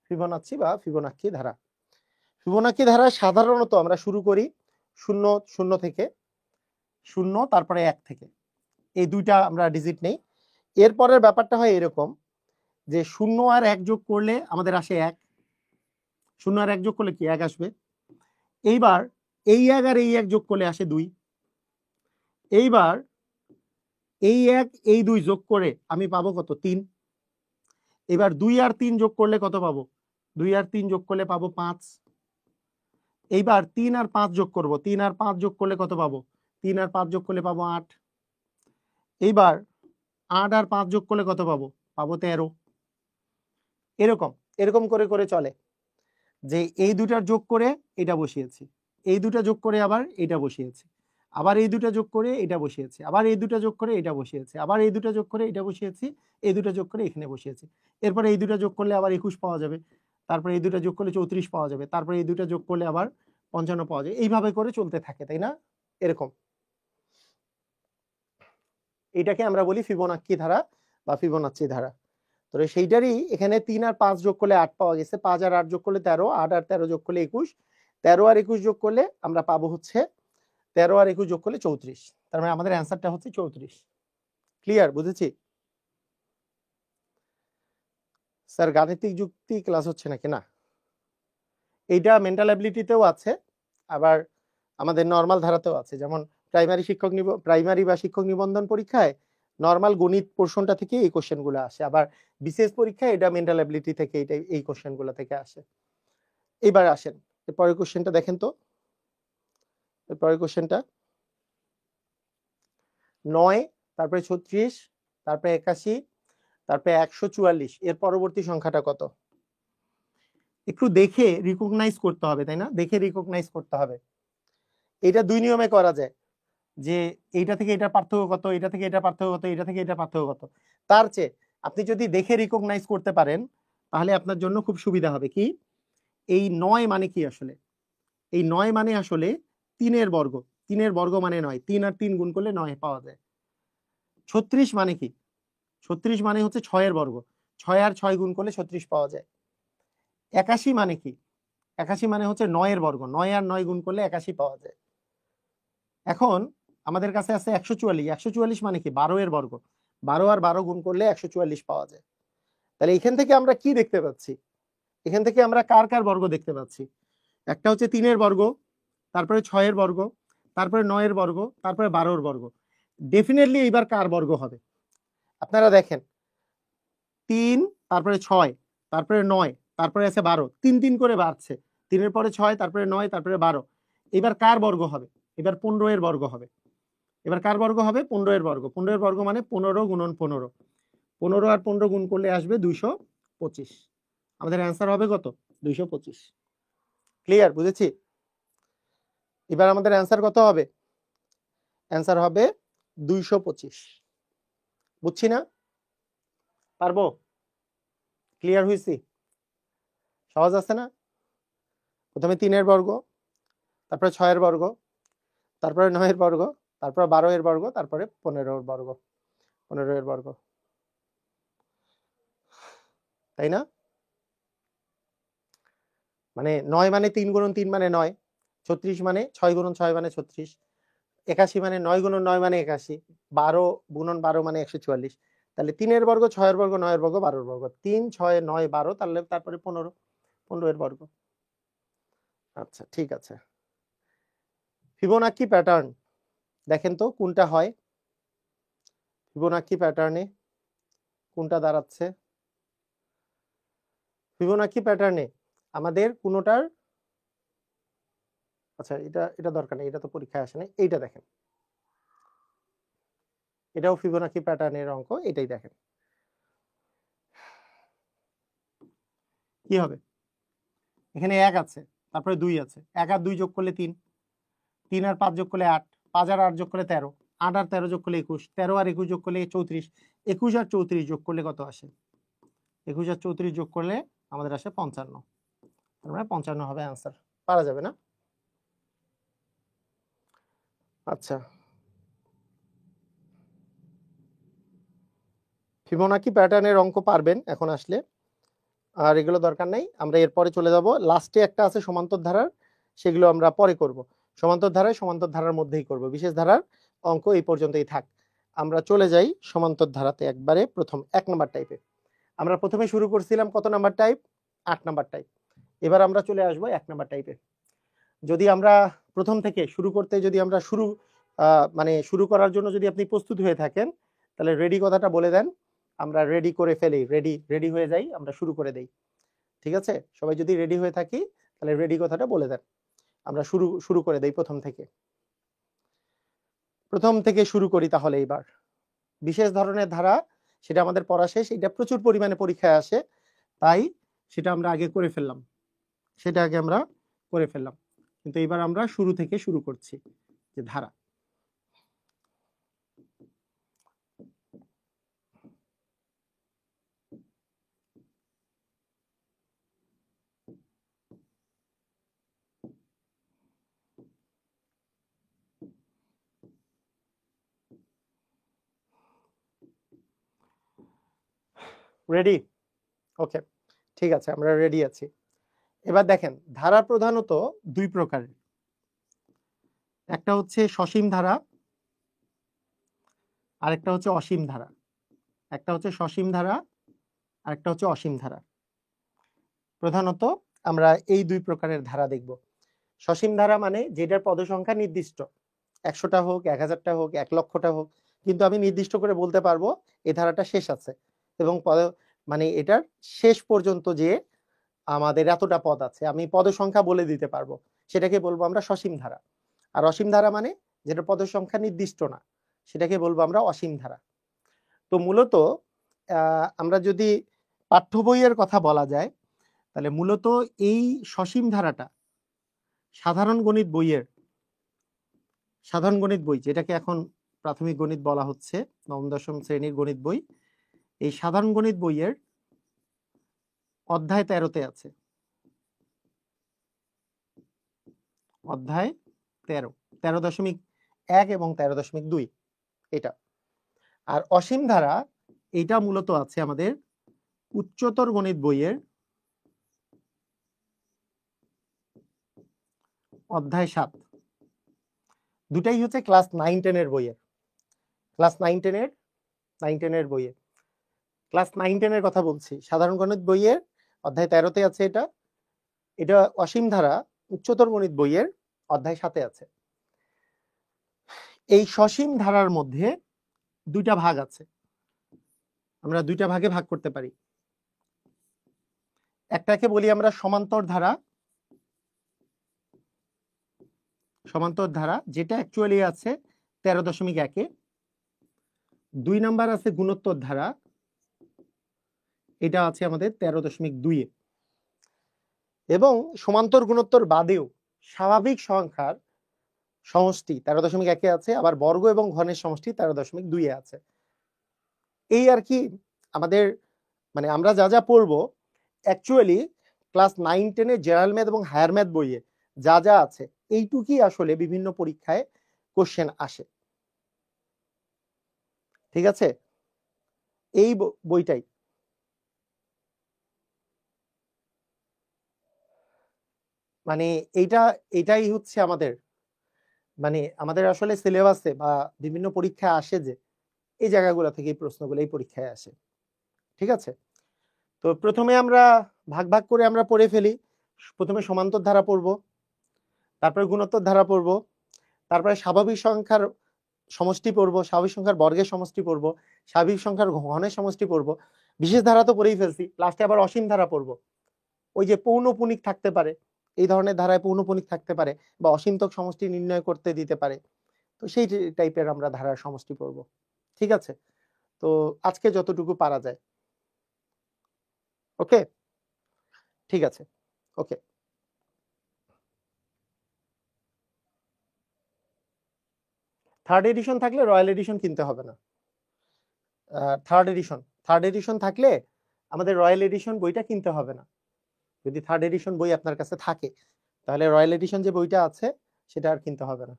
ফিবোনাচ্চি বা ফিবোনাক্কি ধারা। ফিবোনাক্কি ধারা সাধারণত আমরা শুরু করি 0 0 থেকে, 0 তারপরে 1 থেকে, এই দুইটা আমরা ডিজিট নেই। এরপরের ব্যাপারটা হয় এরকম যে 0 আর 1 যোগ করলে আমাদের আসে 1, 0 আর 1 যোগ করলে কি 1 আসবে। এইবার এই 1 আর এই 1 যোগ করলে আসে 2। এইবার এই 1 এই 2 যোগ করে আমি পাবো কত? 3। এবার 2 আর 3 যোগ করলে কত পাবো? 2 আর 3 যোগ করলে পাবো 5। এইবার 3 আর 5 যোগ করব, 3 আর 5 যোগ করলে কত পাবো? 3 আর 5 যোগ করলে পাবো 8। এইবার 8 আর 5 যোগ করলে কত পাবো? পাবো 13। এরকম এরকম করে করে চলে যে এই দুটার যোগ করে এটা বসিয়েছি, এই দুটা যোগ করে আবার এটা বসিয়েছি, আবার এই দুটা যোগ করে এটা বসিয়েছি, আবার এই দুটা যোগ করে এটা বসিয়েছি, আবার এই দুটা যোগ করে এটা বসিয়েছি, এই দুটা যোগ করে এখানে বসিয়েছি। এরপরে এই দুটা যোগ করলে আবার 21 পাওয়া যাবে, তারপরে এই দুটা যোগ করলে 34 পাওয়া যাবে, তারপরে এই দুটা যোগ করলে আবার 55 পাওয়া যাবে। এইভাবে করে চলতে থাকে, তাই না? এরকম এটাকে আমরা বলি ফিবোনাক্কি ধারা বা ফিবোনাচ্চি ধারা। তো সেইটারই এখানে 3 আর 5 যোগ করলে 8 পাওয়া গেছে, 5 আর 8 যোগ করলে 13, 8 আর 13 যোগ করলে 21, 13 আর 21 যোগ করলে আমরা পাবো হচ্ছে 13 আর 21 যোগ করলে 34। তার মানে আমাদের অ্যান্সারটা হচ্ছে 34। ক্লিয়ার? বুঝেছি? স্যার গাণিতিক যুক্তি ক্লাস হচ্ছে নাকি? না, এইটা মেন্টাল অ্যাবিলিটিতেও আছে, আবার আমাদের নরমাল ধারাতেও আছে। যেমন প্রাইমারি বা শিক্ষক নিবন্ধন পরীক্ষায় নরমাল গণিত পোর্শনটা থেকে এই কোশ্চেনগুলো আসে, আবার বিশেষ পরীক্ষায় এটা মেন্টাল অ্যাবিলিটি থেকে এটা এই কোশ্চেনগুলো থেকে আসে। এবার আসেন এরপরের কোশ্চেনটা দেখেন তো। এরপরের কোশ্চেনটা 9, তারপরে 36, তারপরে 81, তারপরে 144, এর পরবর্তী সংখ্যাটা কত? একটু দেখে রিকগনাইজ করতে হবে, তাই না? দেখে রিকগনাইজ করতে হবে। এটা দুই নিয়মে করা যায়, যে এইটা থেকে এটা পার্থক্য কত, এটা থেকে এটা পার্থক্য কত, এটা থেকে এটা পার্থক্য কত। তার চেয়ে আপনি যদি দেখে রিকগনাইজ করতে পারেন তাহলে আপনার জন্য খুব সুবিধা হবে। কি এই 9 মানে কি আসলে? এই 9 মানে আসলে 3-এর বর্গ। 3-এর বর্গ মানে 9, 3 আর 3 গুণ করলে 9 পাওয়া যায়। 36 মানে কি? 36 মানে হচ্ছে 6-এর বর্গ, 6 আর 6 গুণ করলে 36 পাওয়া যায়। 81 মানে কি? 81 মানে হচ্ছে 9-এর বর্গ, 9 আর 9 গুণ করলে 81 পাওয়া যায়। এখন আমাদের কাছে আছে 144, 144 মানে কি? 12-এর বর্গ, 12 আর 12 গুণ করলে 144 পাওয়া যায়। তাহলে এখান থেকে আমরা কি দেখতে পাচ্ছি? এখান থেকে আমরা কার কার বর্গ দেখতে পাচ্ছি? একটা হচ্ছে 3-এর বর্গ, তারপরে 6-এর বর্গ, তারপরে 9-এর বর্গ, তারপরে 12-এর বর্গ। ডেফিনেটলি এইবার কার বর্গ হবে? আপনারা দেখেন 3, তারপরে 6, তারপরে 9, তারপরে আছে 12, 3 3 করে বাড়ছে, 3-এর পরে 6, তারপরে 9, তারপরে 12। এবার কার বর্গ হবে? এবার 15-এর বর্গ হবে। এবার কার বর্গ হবে? 15-এর বর্গ। 15-এর বর্গ মানে 15 গুণন 15, 15 আর 15 গুণ করলে আসবে 225। আমাদের অ্যান্সার হবে কত? 225। ক্লিয়ার? বুঝেছি? এবার আমাদের অ্যান্সার কত হবে? অ্যান্সার হবে 225। বুঝছি না? পারবো? ক্লিয়ার হয়েছি? সহজ আছে না? প্রথমে 3-এর বর্গ, তারপরে 6-এর বর্গ, তারপরে 9-এর বর্গ, তারপরে 12-এর বর্গ, তারপরে 15-এর বর্গ, 15-এর বর্গ, তাই না? মানে 9 মানে 3 গুণন 3 মানে 9, 36 মানে 6 গুণন 6 মানে 36, 81 মানে 9 গুণন 9 মানে 81, 12 গুণন 12 মানে 144, তাহলে 3 এর বর্গ 6 এর বর্গ 9 এর বর্গ 12 এর বর্গ, 3 6 9 12, তাহলে তারপরে 15 এর বর্গ। আচ্ছা ঠিক আছে। ফিবোনাকি প্যাটার্ন দেখেন তো কোনটা হয়, ফিবোনাকি প্যাটার্নে কোনটা দাঁড়াচ্ছে। ফিবোনাকি প্যাটার্নে আমাদের কোনটার, আচ্ছা এটা দরকার নেই, এটা তো পরীক্ষায় আসে না। এইটা দেখেন, এটাও ফিবোনাকি প্যাটার্নের অঙ্ক, এটাই দেখেন কি হবে। এখানে 1 আছে, তারপরে 2 আছে, 1 আর 2 যোগ করলে 3, 3 আর 5 যোগ করলে 8, 5 আর 8 যোগ করলে 13, 8 আর 13 যোগ করলে 21, 13 আর 21 যোগ করলে 34, 21 আর 34 যোগ করলে কত আসে, 21 আর 34 যোগ করলে আমাদের আসে 55, তার মানে 55 হবে आंसर। পারা যাবে না? আচ্ছা, ফিবোনাকি প্যাটার্নের অঙ্ক পারবেন এখন আসলে, আর এগুলো দরকার নাই। আমরা এরপরে চলে যাব, লাস্টে একটা আছে সমান্তর ধারার, সেগুলো আমরা পরে করব। সমান্তর ধারার মধ্যেই করব, বিশেষ ধারার অঙ্ক এই পর্যন্তই থাক। আমরা চলে যাই সমান্তর ধারাতে একবারে প্রথম 1 নাম্বার টাইপে। আমরা প্রথমে শুরু করছিলাম কত নাম্বার টাইপ, 8 নাম্বার টাইপ। এবার আমরা চলে আসব 1 নাম্বার টাইপে। যদি আমরা প্রথম থেকে শুরু করতে, যদি আমরা মানে শুরু করার জন্য যদি আপনি প্রস্তুত হয়ে থাকেন, তাহলে রেডি কথাটা বলে দেন, আমরা রেডি করে ফেলি, রেডি হয়ে যাই, আমরা শুরু করে দেই। ঠিক আছে, সবাই যদি রেডি হয়ে থাকি তাহলে রেডি কথাটা বলে দেন, আমরা শুরু করে দেই প্রথম থেকে শুরু করি। তাহলে এবার বিশেষ ধরনের ধারা, সেটা আমাদের পড়া শেষ, এটা প্রচুর পরিমাণে পরীক্ষায় আসে, তাই সেটা আমরা আগে করে ফেললাম, কিন্তু এবার আমরা শুরু থেকে শুরু করছি যে ধারা। রেডি? ওকে, ঠিক আছে, আমরা রেডি আছি। এবার দেখেন, ধারা প্রধানত দুই প্রকারের, একটা হচ্ছে সসীম ধারা, আরেকটা হচ্ছে অসীম ধারা। একটা হচ্ছে সসীম ধারা, আরেকটা হচ্ছে অসীম ধারা। প্রধানত আমরা এই দুই প্রকারের ধারা দেখব। সসীম ধারা মানে যেটার পদসংখ্যা নির্দিষ্ট, 100টা হোক, 1000টা হোক, 1 লক্ষটা হোক, কিন্তু আমি নির্দিষ্ট করে বলতে পারবো এই ধারাটা শেষ আছে, এবং মানে এটার শেষ পর্যন্ত যে আমাদের এতটা পদ আছে, আমি পদসংখ্যা বলে দিতে পারবো, সেটাকে বলবো আমরা সসীম ধারা। আর অসীম ধারা মানে যেটা পদসংখ্যা নির্দিষ্ট না, সেটাকে বলবো আমরা অসীম ধারা। তো মূলত আমরা যদি পাঠ্য বইয়ের কথা বলা যায়, তাহলে মূলত এই সসীম ধারাটা সাধারণ গণিত বই, যেটাকে এখন প্রাথমিক গণিত বলা হচ্ছে, নবম দশম শ্রেণীর গণিত বই, এই সাধারণ গণিত বইয়ের অধ্যায় 13তে আছে, অধ্যায় 13, 13.1 এবং 13.2 এটা। আর অসীম ধারা এটা মূলত আছে আমাদের উচ্চতর গণিত বইয়ের অধ্যায় 7, দুটাই হচ্ছে ক্লাস 9-10 বইয়ের, ক্লাস 9-10 বইয়ের, ক্লাস 9-10 কথা বলছি। সাধারণ গণিত বইয়ের অধ্যায় 13তে আছে এটা, এটা অসীম ধারা উচ্চতর গণিত বইয়ের অধ্যায় 7-এ আছে। এই সসীম ধারার মধ্যে দুইটা ভাগ আছে, আমরা দুইটা ভাগে ভাগ করতে পারি। একটাকে বলি আমরা সমান্তর ধারা, যেটা অ্যাকচুয়ালি আছে 13.1-এ। 2 নাম্বার আছে গুণোত্তর ধারা, এটা আছে আমাদের 13.2-এ। এবং সমান্তর গুণোত্তর বাদেও স্বাভাবিক সংখ্যার সমষ্টি 13.1-এ আছে, আবার বর্গ এবং ঘনের সমষ্টি 13.2-এ আছে। এই আর কি আমাদের, মানে আমরা যা যা পড়বো অ্যাকচুয়ালি ক্লাস 9-10 জেনারেল ম্যাথ এবং হায়ার ম্যাথ বইয়ে যা যা আছে, এইটুকুই আসলে বিভিন্ন পরীক্ষায় কোশ্চেন আসে। ঠিক আছে, এই বইটাই মানে এটাই হচ্ছে আমাদের মানে আমাদের আসলে সিলেবাসে বা বিভিন্ন পরীক্ষায় আসে যে এই জায়গাগুলো থেকে এই প্রশ্নগুলো এই পরীক্ষায় আসে। ঠিক আছে, তো প্রথমে আমরা ভাগ ভাগ করে আমরা পড়ে ফেলি। প্রথমে সমান্তর ধারা পড়ব, তারপরে গুণোত্তর ধারা পড়ব, তারপরে স্বাভাবিক সংখ্যার সমষ্টি পড়ব, স্বাভাবিক সংখ্যার বর্গের সমষ্টি পড়ব, স্বাভাবিক সংখ্যার ঘনের সমষ্টি পড়ব, বিশেষ ধারা তো পড়েই ফেলছি, লাস্টে আবার অসীম ধারা পড়ব। ওই যে পৌনঃপুনিক থাকতে পারে, এই ধরনের ধারায় পৌনঃপুনিক থাকতে পারে বা অসীমতক সমষ্টি নির্ণয় করতে দিতে পারে, তো সেই টাইপের আমরা ধারার সমষ্টি পড়ব। ঠিক আছে, তো আজকে যতটুকু পারা যায়। ওকে, ঠিক আছে, ওকে। থার্ড এডিশন থাকলে রয়্যাল এডিশন কিনতে হবে না। থার্ড এডিশন থাকলে আমাদের রয়্যাল এডিশন বইটা কিনতে হবে না। যদি থার্ড এডিশন বই আপনার কাছে থাকে তাহলে রয়্যাল এডিশন যে বইটা আছে সেটা আর কিনতে হবে না।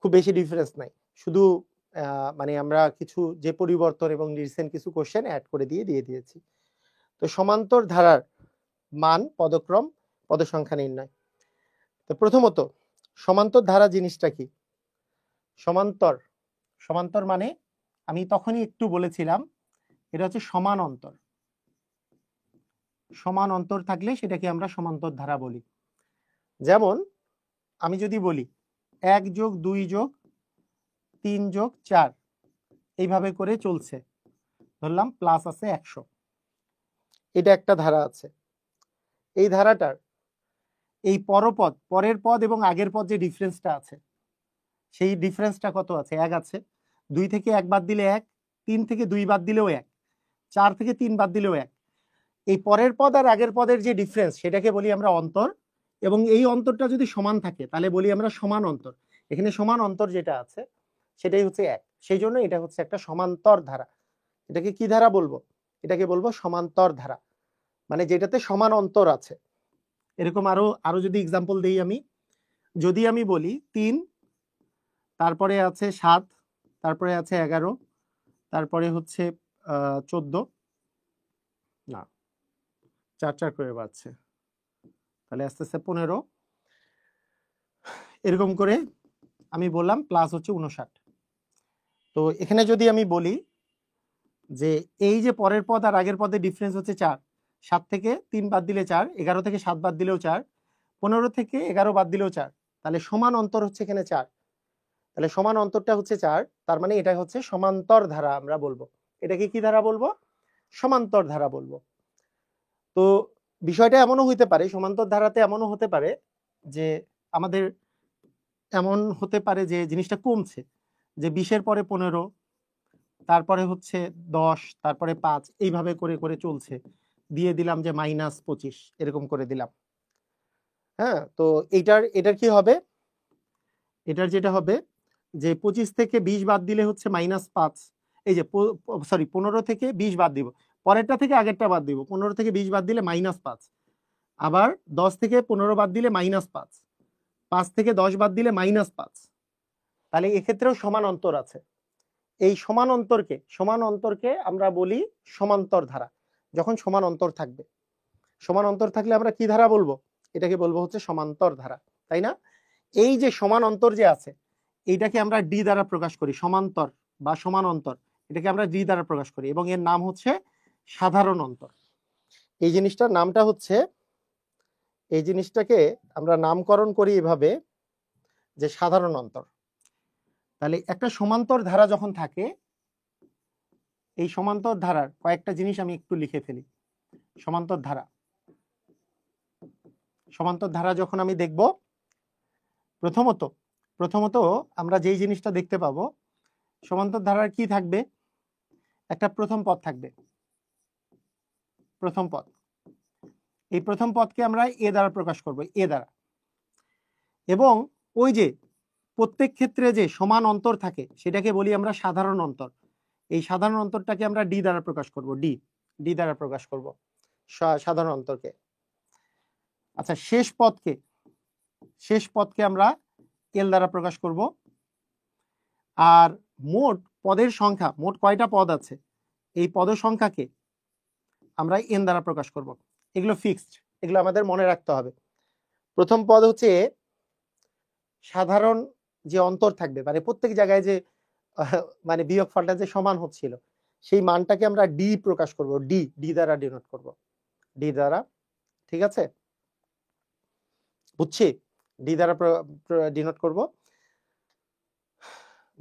খুব বেশি ডিফারেন্স নাই, শুধু মানে আমরা কিছু যে পরিবর্তন এবং রিসেন্ট কিছু কোশ্চেন অ্যাড করে দিয়ে দিয়েছি। তো সমান্তর ধারার মান, পদক্রম, পদসংখ্যা নির্ণয়। তো প্রথমত সমান্তর ধারা জিনিসটা কি? সমান্তর মানে আমি তখনই একটু বলেছিলাম এটা হচ্ছে সমান অন্তর। সমান অন্তর থাকলে সেটাকে আমরা সমান্তর ধারা বলি। যেমন আমি যদি বলি 1+2+3+4 এইভাবে করে চলছে, ধরলাম প্লাস আছে 100, এটা একটা ধারা আছে। এই ধারাটার এই পরের পদ এবং আগের পদ যে ডিফারেন্সটা আছে সেই ডিফারেন্সটা কত আছে? 1 আছে। 2 থেকে 1 বাদ দিলে 1, 3 থেকে 2 বাদ দিলেও 1, 4 থেকে 3 বাদ দিলেও 1। এই পরের পদ আর আগের পদের যে ডিফারেন্স সেটাকে বলি আমরা অন্তর, এবং এই অন্তরটা যদি সমান থাকে তাহলে বলি আমরা সমান অন্তর। এখানে সমান অন্তর যেটা আছে সেটাই হচ্ছে 1, সেই জন্য এটা হচ্ছে একটা সমান্তর ধারা। এটাকে কি ধারা বলবো? এটাকে বলবো সমান্তর ধারা, মানে যেটাতে সমান অন্তর আছে। এরকম আরো যদি এক্সাম্পল দেই, যদি আমি বলি 3, তারপরে আছে 7, তারপরে আছে 11, তারপরে হচ্ছে 14, না 4 করে বাড়ছে, তাহলে আস্তে আস্তে 15, এরকম করে আমি বললাম প্লাস হচ্ছে 59। তো এখানে যদি আমি বলি যে এই যে পরের পদ আর আগের পদের ডিফারেন্স হচ্ছে 4, 7 থেকে 3 বাদ দিলে 4, 11 থেকে 7 বাদ দিলেও 4, 15 থেকে 11 বাদ দিলেও 4, তাহলে সমান অন্তর হচ্ছে এখানে 4। তাহলে সমান অন্তরটা হচ্ছে 4, তার মানে এটা হচ্ছে সমান্তর ধারা আমরা বলবো। এটাকে কি ধারা বলবো? সমান্তর ধারা বলবো। তো বিষয়টা এমনও হইতে পারে, সমান্তর ধারাতে এমনও হতে পারে যে আমাদের এমন হতে পারে যে জিনিসটা কমছে, যে 20-এর পরে 15, তারপরে হচ্ছে 10, তারপরে 5, এইভাবে করে করে চলছে, দিয়ে দিলাম যে -25, এরকম করে দিলাম। হ্যাঁ, তো এটার কি হবে? এটার যেটা হবে যে 25 থেকে 20 বাদ দিলে হচ্ছে -5, এই যে সরি 15 থেকে 20 বাদ দিব, পরেরটা থেকে আগেরটা বাদ দিব, 15 থেকে 20 বাদ দিলে -5, আবার 10 থেকে 15 বাদ দিলে -5, 5 থেকে 10 বাদ দিলে -5, তাহলে এক্ষেত্রেও সমান অন্তর আছে। এই সমান অন্তরকে আমরা বলি সমান্তর ধারা। যখন সমান অন্তর থাকবে, সমান অন্তর থাকলে আমরা কি ধারা বলবো? এটাকে বলবো হচ্ছে সমান্তর ধারা, তাই না? এই যে সমান অন্তর যে আছে এইটাকে আমরা ডি দ্বারা প্রকাশ করি, সমান্তর বা সমান অন্তর, এটাকে আমরা ডি দ্বারা প্রকাশ করি, এবং এর নাম হচ্ছে সাধারণ অন্তর। এই জিনিসটার নামটা হচ্ছে, এই জিনিসটাকে আমরা নামকরণ করি এভাবে যে সাধারণ অন্তর। তাহলে একটা সমান্তর ধারা যখন থাকে, এই সমান্তর ধারার কয়েকটা জিনিস আমি একটু লিখে ফেলি। সমান্তর ধারা যখন আমি দেখব, প্রথমত আমরা যেই জিনিসটা দেখতে পাবো, সমান্তর ধারার কি থাকবে? একটা প্রথম পদ থাকবে, প্রথম পদ। এই প্রথম পদকে আমরা এ দ্বারা প্রকাশ করব, এ দ্বারা। এবং ওই যে প্রত্যেক ক্ষেত্রে যে সমান অন্তর থাকে সেটাকে বলি আমরা সাধারণ অন্তর। এই সাধারণ অন্তরটাকে আমরা ডি দ্বারা প্রকাশ করব, ডি দ্বারা প্রকাশ করব সাধারণ অন্তরকে। আচ্ছা, শেষ পদকে আমরা এল দ্বারা প্রকাশ করব। আর মোট পদের সংখ্যা, মোট কয়টা পদ আছে এই পদ সংখ্যাকে আমরা এন দ্বারা প্রকাশ করব। এগুলো ফিক্সড, এগুলো আমাদের মনে রাখতে হবে। প্রথম পদ হচ্ছে এ, সাধারণ যে অন্তর থাকবে, মানে প্রত্যেক জায়গায় যে মানে বিয়োগফলটা যে সমান হচ্ছিল, সেই মানটাকে আমরা ডি প্রকাশ করব, ডি দ্বারা ডিনোট করব, ডি দ্বারা। ঠিক আছে, বুঝছি? ডি দ্বারা ডিনোট করব।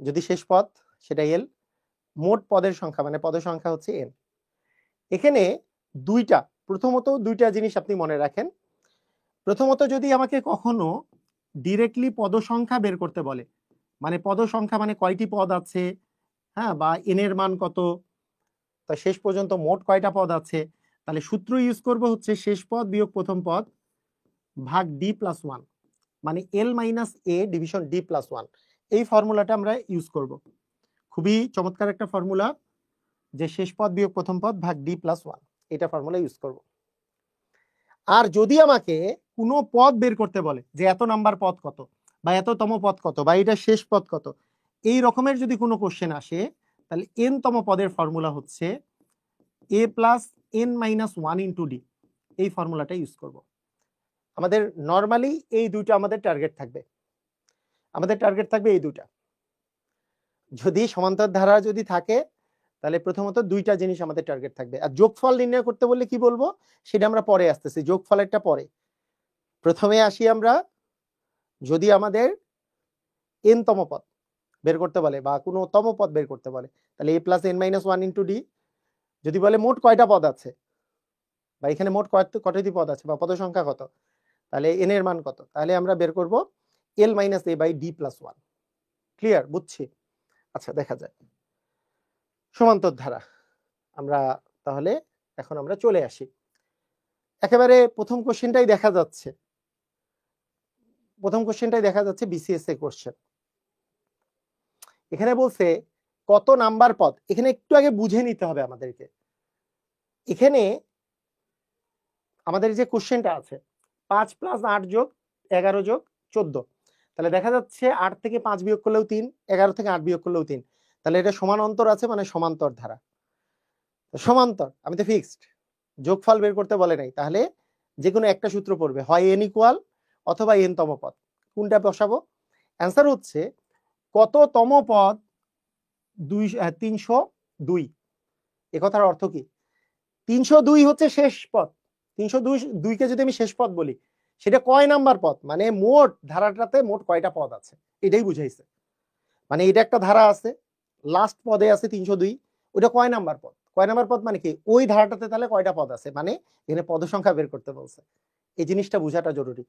যদি শেষ পদ সেটা এল, মোট পদের সংখ্যা মানে পদের সংখ্যা হচ্ছে এন। এখানে প্রথমত দুইটা জিনিস আপনি মনে রাখেন। প্রথমত, যদি আমাকে কখনো ডিরেক্টলি পদ সংখ্যা বের করতে বলে, মানে পদ সংখ্যা মানে কয়টি পদ আছে, হ্যাঁ, বা এন এর মান কত, তা শেষ পর্যন্ত মোট কয়টা পদ আছে, তাহলে সূত্র ইউজ করব হচ্ছে শেষ পদ বিয়োগ প্রথম পদ ভাগ ডি প্লাস ওয়ান, মানে এল মাইনাস এ ডিভিশন ডি প্লাস ওয়ান। এই ফর্মুলাটা আমরা ইউজ করব। খুবই চমৎকার একটা ফর্মুলা, যে শেষ পদ বিয়োগ প্রথম পদ ভাগ ডি প্লাস ওয়ান, এটা ফর্মুলা ইউজ করব। আর যদি আমাকে কোনো পদ বের করতে বলে যে এত নাম্বার পদ কত, বা এততম পদ কত, বা এটা শেষ পদ কত, এই রকমের যদি কোনো কোশ্চেন আসে, তাহলে এন তম পদের ফর্মুলা হচ্ছে A plus N minus one into D, এই ফর্মুলাটা ইউজ করব। আমাদের নর্মালি এই দুইটা আমাদের টার্গেট থাকবে, এই দুইটা। যদি সমান্তর ধারা যদি থাকে, তাহলে প্রথমত দুইটা জিনিস আমাদের টার্গেট থাকবে। আর যোগফল নির্ণয় করতে বললে কি বলবো সেটা আমরা পরে আসতেছি, যোগফলেরটা পরে। প্রথমে আসি আমরা, যদি আমাদের এন তম পদ বের করতে বলে বা কোনো তম পদ বের করতে বলে, তাহলে A plus N minus one into D. যদি বলে মোট কয়টা পদ আছে, বা এখানে মোট কয়টি পদ আছে বা পদ সংখ্যা কত, তাহলে এন এর মান কত, তাহলে আমরা বের করব L minus A by D plus one. Clear? বুঝছি? আচ্ছা, দেখা যায় সমান্তর ধারা। আমরা তাহলে এখন আমরা চলে আসি, একেবারে প্রথম কোশ্চেনটাই দেখা যাচ্ছে, বিসিএস এ কোশ্চেন। এখানে বলছে কত নাম্বার পদ, এখানে একটু আগে বুঝে নিতে হবে আমাদেরকে। এখানে আমাদের যে কোশ্চেনটা আছে 5 প্লাস 8 যোগ 11 যোগ 14, তাহলে দেখা যাচ্ছে 8 থেকে 5 বিয়োগ করলেও 3, 11 থেকে 8 বিয়োগ করলেও 3, তাহলে এটা সমান অন্তর আছে, মানে সমান্তর ধারা। সমান্তর, আমি তো ফিক্সড, যোগফল বের করতে বলে নাই, তাহলে যে কোনো একটা সূত্র পড়বে, হয় এন ইকুয়াল অথবা এন তম পদ। কোনটা বসাবো? অ্যান্সার হচ্ছে কত তম পদ 302। এ কথার অর্থ কি? 302 হচ্ছে শেষ পদ। 302 কে যদি আমি শেষ পদ বলি, সেটা কয় নাম্বার পদ, মানে মোট ধারাটাতে মোট কয়টা পদ আছে, এটাই বুঝাইছে। মানে এটা একটা ধারা আছে, লাস্ট পদে আছে 302, ওটা কয় নাম্বার পদ, মানে কি ওই ধারাটাতে তাহলে কয়টা পদ আছে, মানে এখানে পদ সংখ্যা বের করতে বলছে। এই জিনিসটা বোঝাটা জরুরি।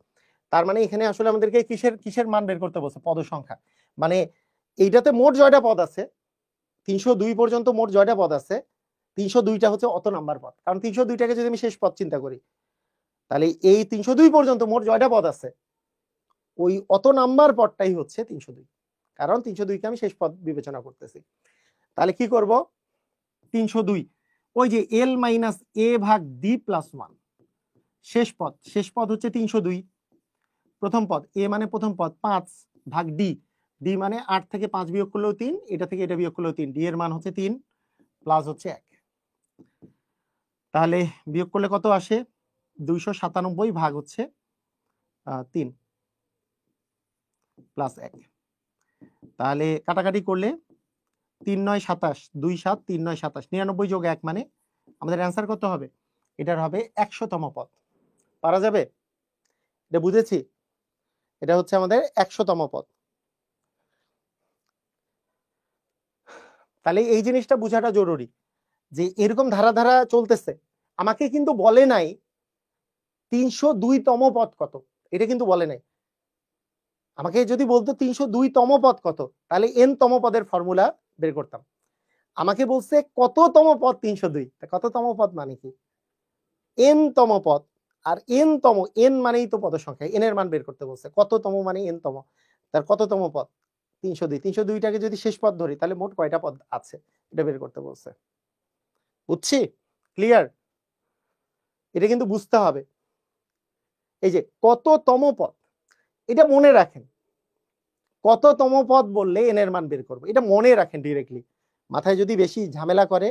তার মানে এখানে আসলে আমাদেরকে কিসের মান বের করতে বলছে? পদ সংখ্যা। মানে এইটাতে মোট জয়টা পদ আছে, 302 পর্যন্ত মোট জয়টা পদ আছে, 302টা হচ্ছে অত নাম্বার পদ। কারণ 302টাকে যদি আমি শেষ পদ চিন্তা করি, তাহলে এই 302 পর্যন্ত মোট জয়টা পদ আছে, ওই অত নাম্বার পদটাই হচ্ছে 302, কারণ 302কে আমি শেষ পদ বিবেচনা করতেছি। তাহলে কি করব? 302 ওই যে এল মাইনাস এ ভাগ ডি প্লাস ওয়ান, শেষ পদ হচ্ছে 302, প্রথম পদ এ মানে প্রথম পদ 5 ভাগ ডি, ডি মানে 8 থেকে 5 বিয়োগ করলেও 3, এটা থেকে এটা বিয়োগ করলেও 3, ডি এর মান হচ্ছে 3 প্লাস হচ্ছে 1। তাহলে বিয়োগ করলে কত আসে? 297 ভাগ হচ্ছে 3 প্লাস 1। তাহলে কাটাকাটি করলে 3 9 27, 2 7 3 9 27, 99 যোগ 1 মানে আমাদের অ্যান্সার কত হবে? এটার হবে 100তম পদ। পারা যাবে? এটা বুঝেছি, এটা হচ্ছে আমাদের 100তম পদ। তাহলে এই জিনিসটা বোঝাটা জরুরি, যে এরকম ধারা চলতেছে। আমাকে কিন্তু বলে নাই 302তম পদ কত, এটা কিন্তু বলে নাই। আমাকে যদি বলতো 302তম পদ কত, তাহলে এন তম পদের ফর্মুলা বের করতাম। আমাকে বলছে কততম পদ 302, কততম পদ মানে কি? এন তম পদ। আর এন তম, এন মানেই তো পদ সংখ্যা, এন এর মান বের করতে বলছে, কততম মানে এন তম, তার কততম পদ 302। 302টাকে যদি শেষ পদ ধরি, তাহলে মোট কয়টা পদ আছে এটা বের করতে বলছে। বুঝছি? ক্লিয়ার? এটা কিন্তু বুঝতে হবে। এই যে কততম পদ, এটা মনে রাখেন, কততম পদ বললে এন এর মান বের করবো, এটা মনে রাখেন ডিরেক্টলি। মাথায় যদি বেশি ঝামেলা করে,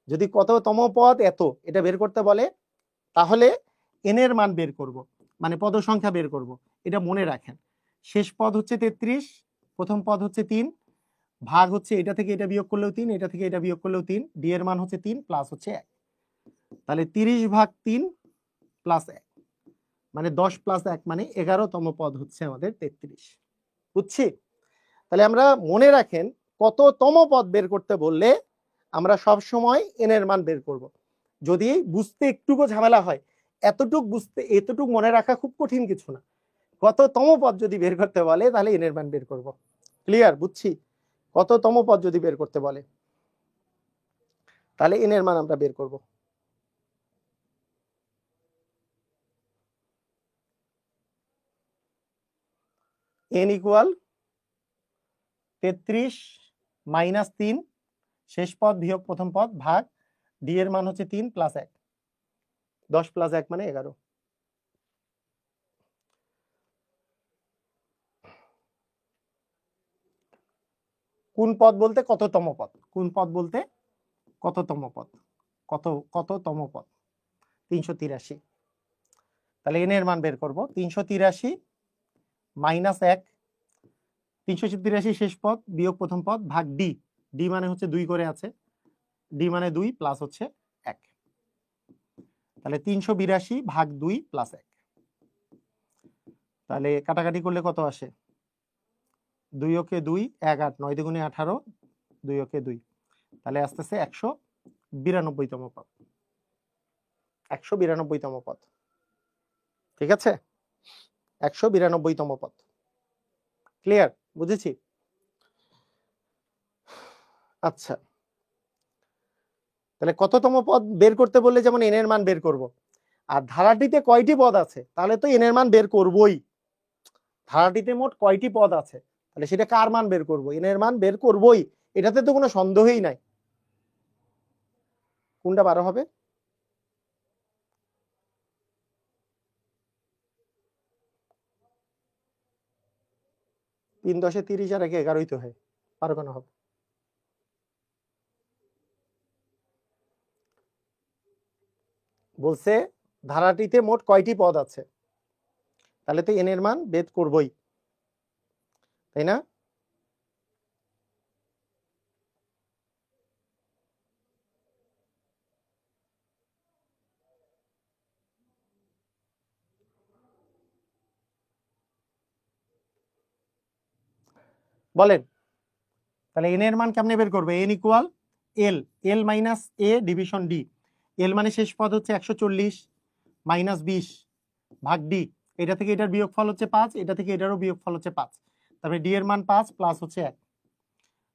যদি কততম পদ এত এটা বের করতে বলে, তাহলে এন এর মান বের করব, মানে পদ সংখ্যা বের করব, এটা মনে রাখেন। শেষ পদ হচ্ছে 33, প্রথম পদ হচ্ছে 3, ভাগ হচ্ছে এটা থেকে এটা বিয়োগ করলেও 3, এটা থেকে এটা বিয়োগ করলেও 3, ডি এর মান হচ্ছে 3 প্লাস হচ্ছে 1। তাহলে 30/3 প্লাস 1 মানে 10 প্লাস 1 মানে 11তম পদ হচ্ছে আমাদের 33। বুঝছি? তাহলে আমরা মনে রাখেন কততম পদ বের করতে বললে আমরা সব সময় এন এর মান বের করব। যদি বুঝতে একটুকু ঝামেলা হয়, এতটুক মনে রাখা খুব কঠিন কিছু না। কততম পদ যদি বের করতে বলে তাহলে এন এর মান বের করব। ক্লিয়ার? বুঝছি? কততম পদ যদি বের করতে বলে তাহলে এন এর মান আমরা বের করব। এন ইকুয়াল 33 - 3 শেষ পদ বিয়োগ প্রথম পদ ভাগ ডি এর মান হচ্ছে 3 প্লাস 1, 10 প্লাস 1 মানে 11। কোন পদ বলতে কততম পদ, কোন পদ বলতে কততম পদ, কততম পদ 383। তাহলে এন এর মান বের করব 383 - 1, 383 শেষ পদ বিয়োগ প্রথম পদ ভাগ ডি, ডি মানে হচ্ছে 2 করে আছে, ডি মানে 2 প্লাস হচ্ছে 1। তাহলে 382 ভাগ 2 প্লাস 1। তাহলে কাটাকাটি করলে কত আসে? 2 ওকে 2, 1 8, 9 দুগুণে 18, 2 ওকে 2, তাহলে আসতেছে 192তম পদ, 192তম পদ। ঠিক আছে? 192তম পদ। ক্লিয়ার? বুঝেছি? আচ্ছা, তাহলে কততম পদ বের করতে বললে যেমন এন এর মান বের করব, আর ধারাটিতে কয়টি পদ আছে তাহলে তো এন এর মান বের করবই। ধারাটিতে মোট কয়টি পদ আছে তাহলে সেটা কার মান বের করব, এন এর মান বের করবই, এটাতে তো কোনো সন্দেহই নাই। কোনটা 12 হবে? 3 10 30 আর 1 11ই তো হয়, 12 কেন হবে? বলছে ধারাটিতে মোট কয়টি পদ আছে, তাহলে তো এন এর মান বের করবই, তাই না? বলেন তাহলে এন এর মান কেমনে বের করবে? এন ইকুয়াল এল, এল মাইনাস এ ডিভিশন ডি। এল মানে শেষ পদ হচ্ছে 140 - 20 ভাগ ডি, এটা থেকে এটার বিয়োগফল হচ্ছে 5, এটা থেকে এটারও বিয়োগফল হচ্ছে 5, তারপরে ডি এর মান 5 প্লাস হচ্ছে 1।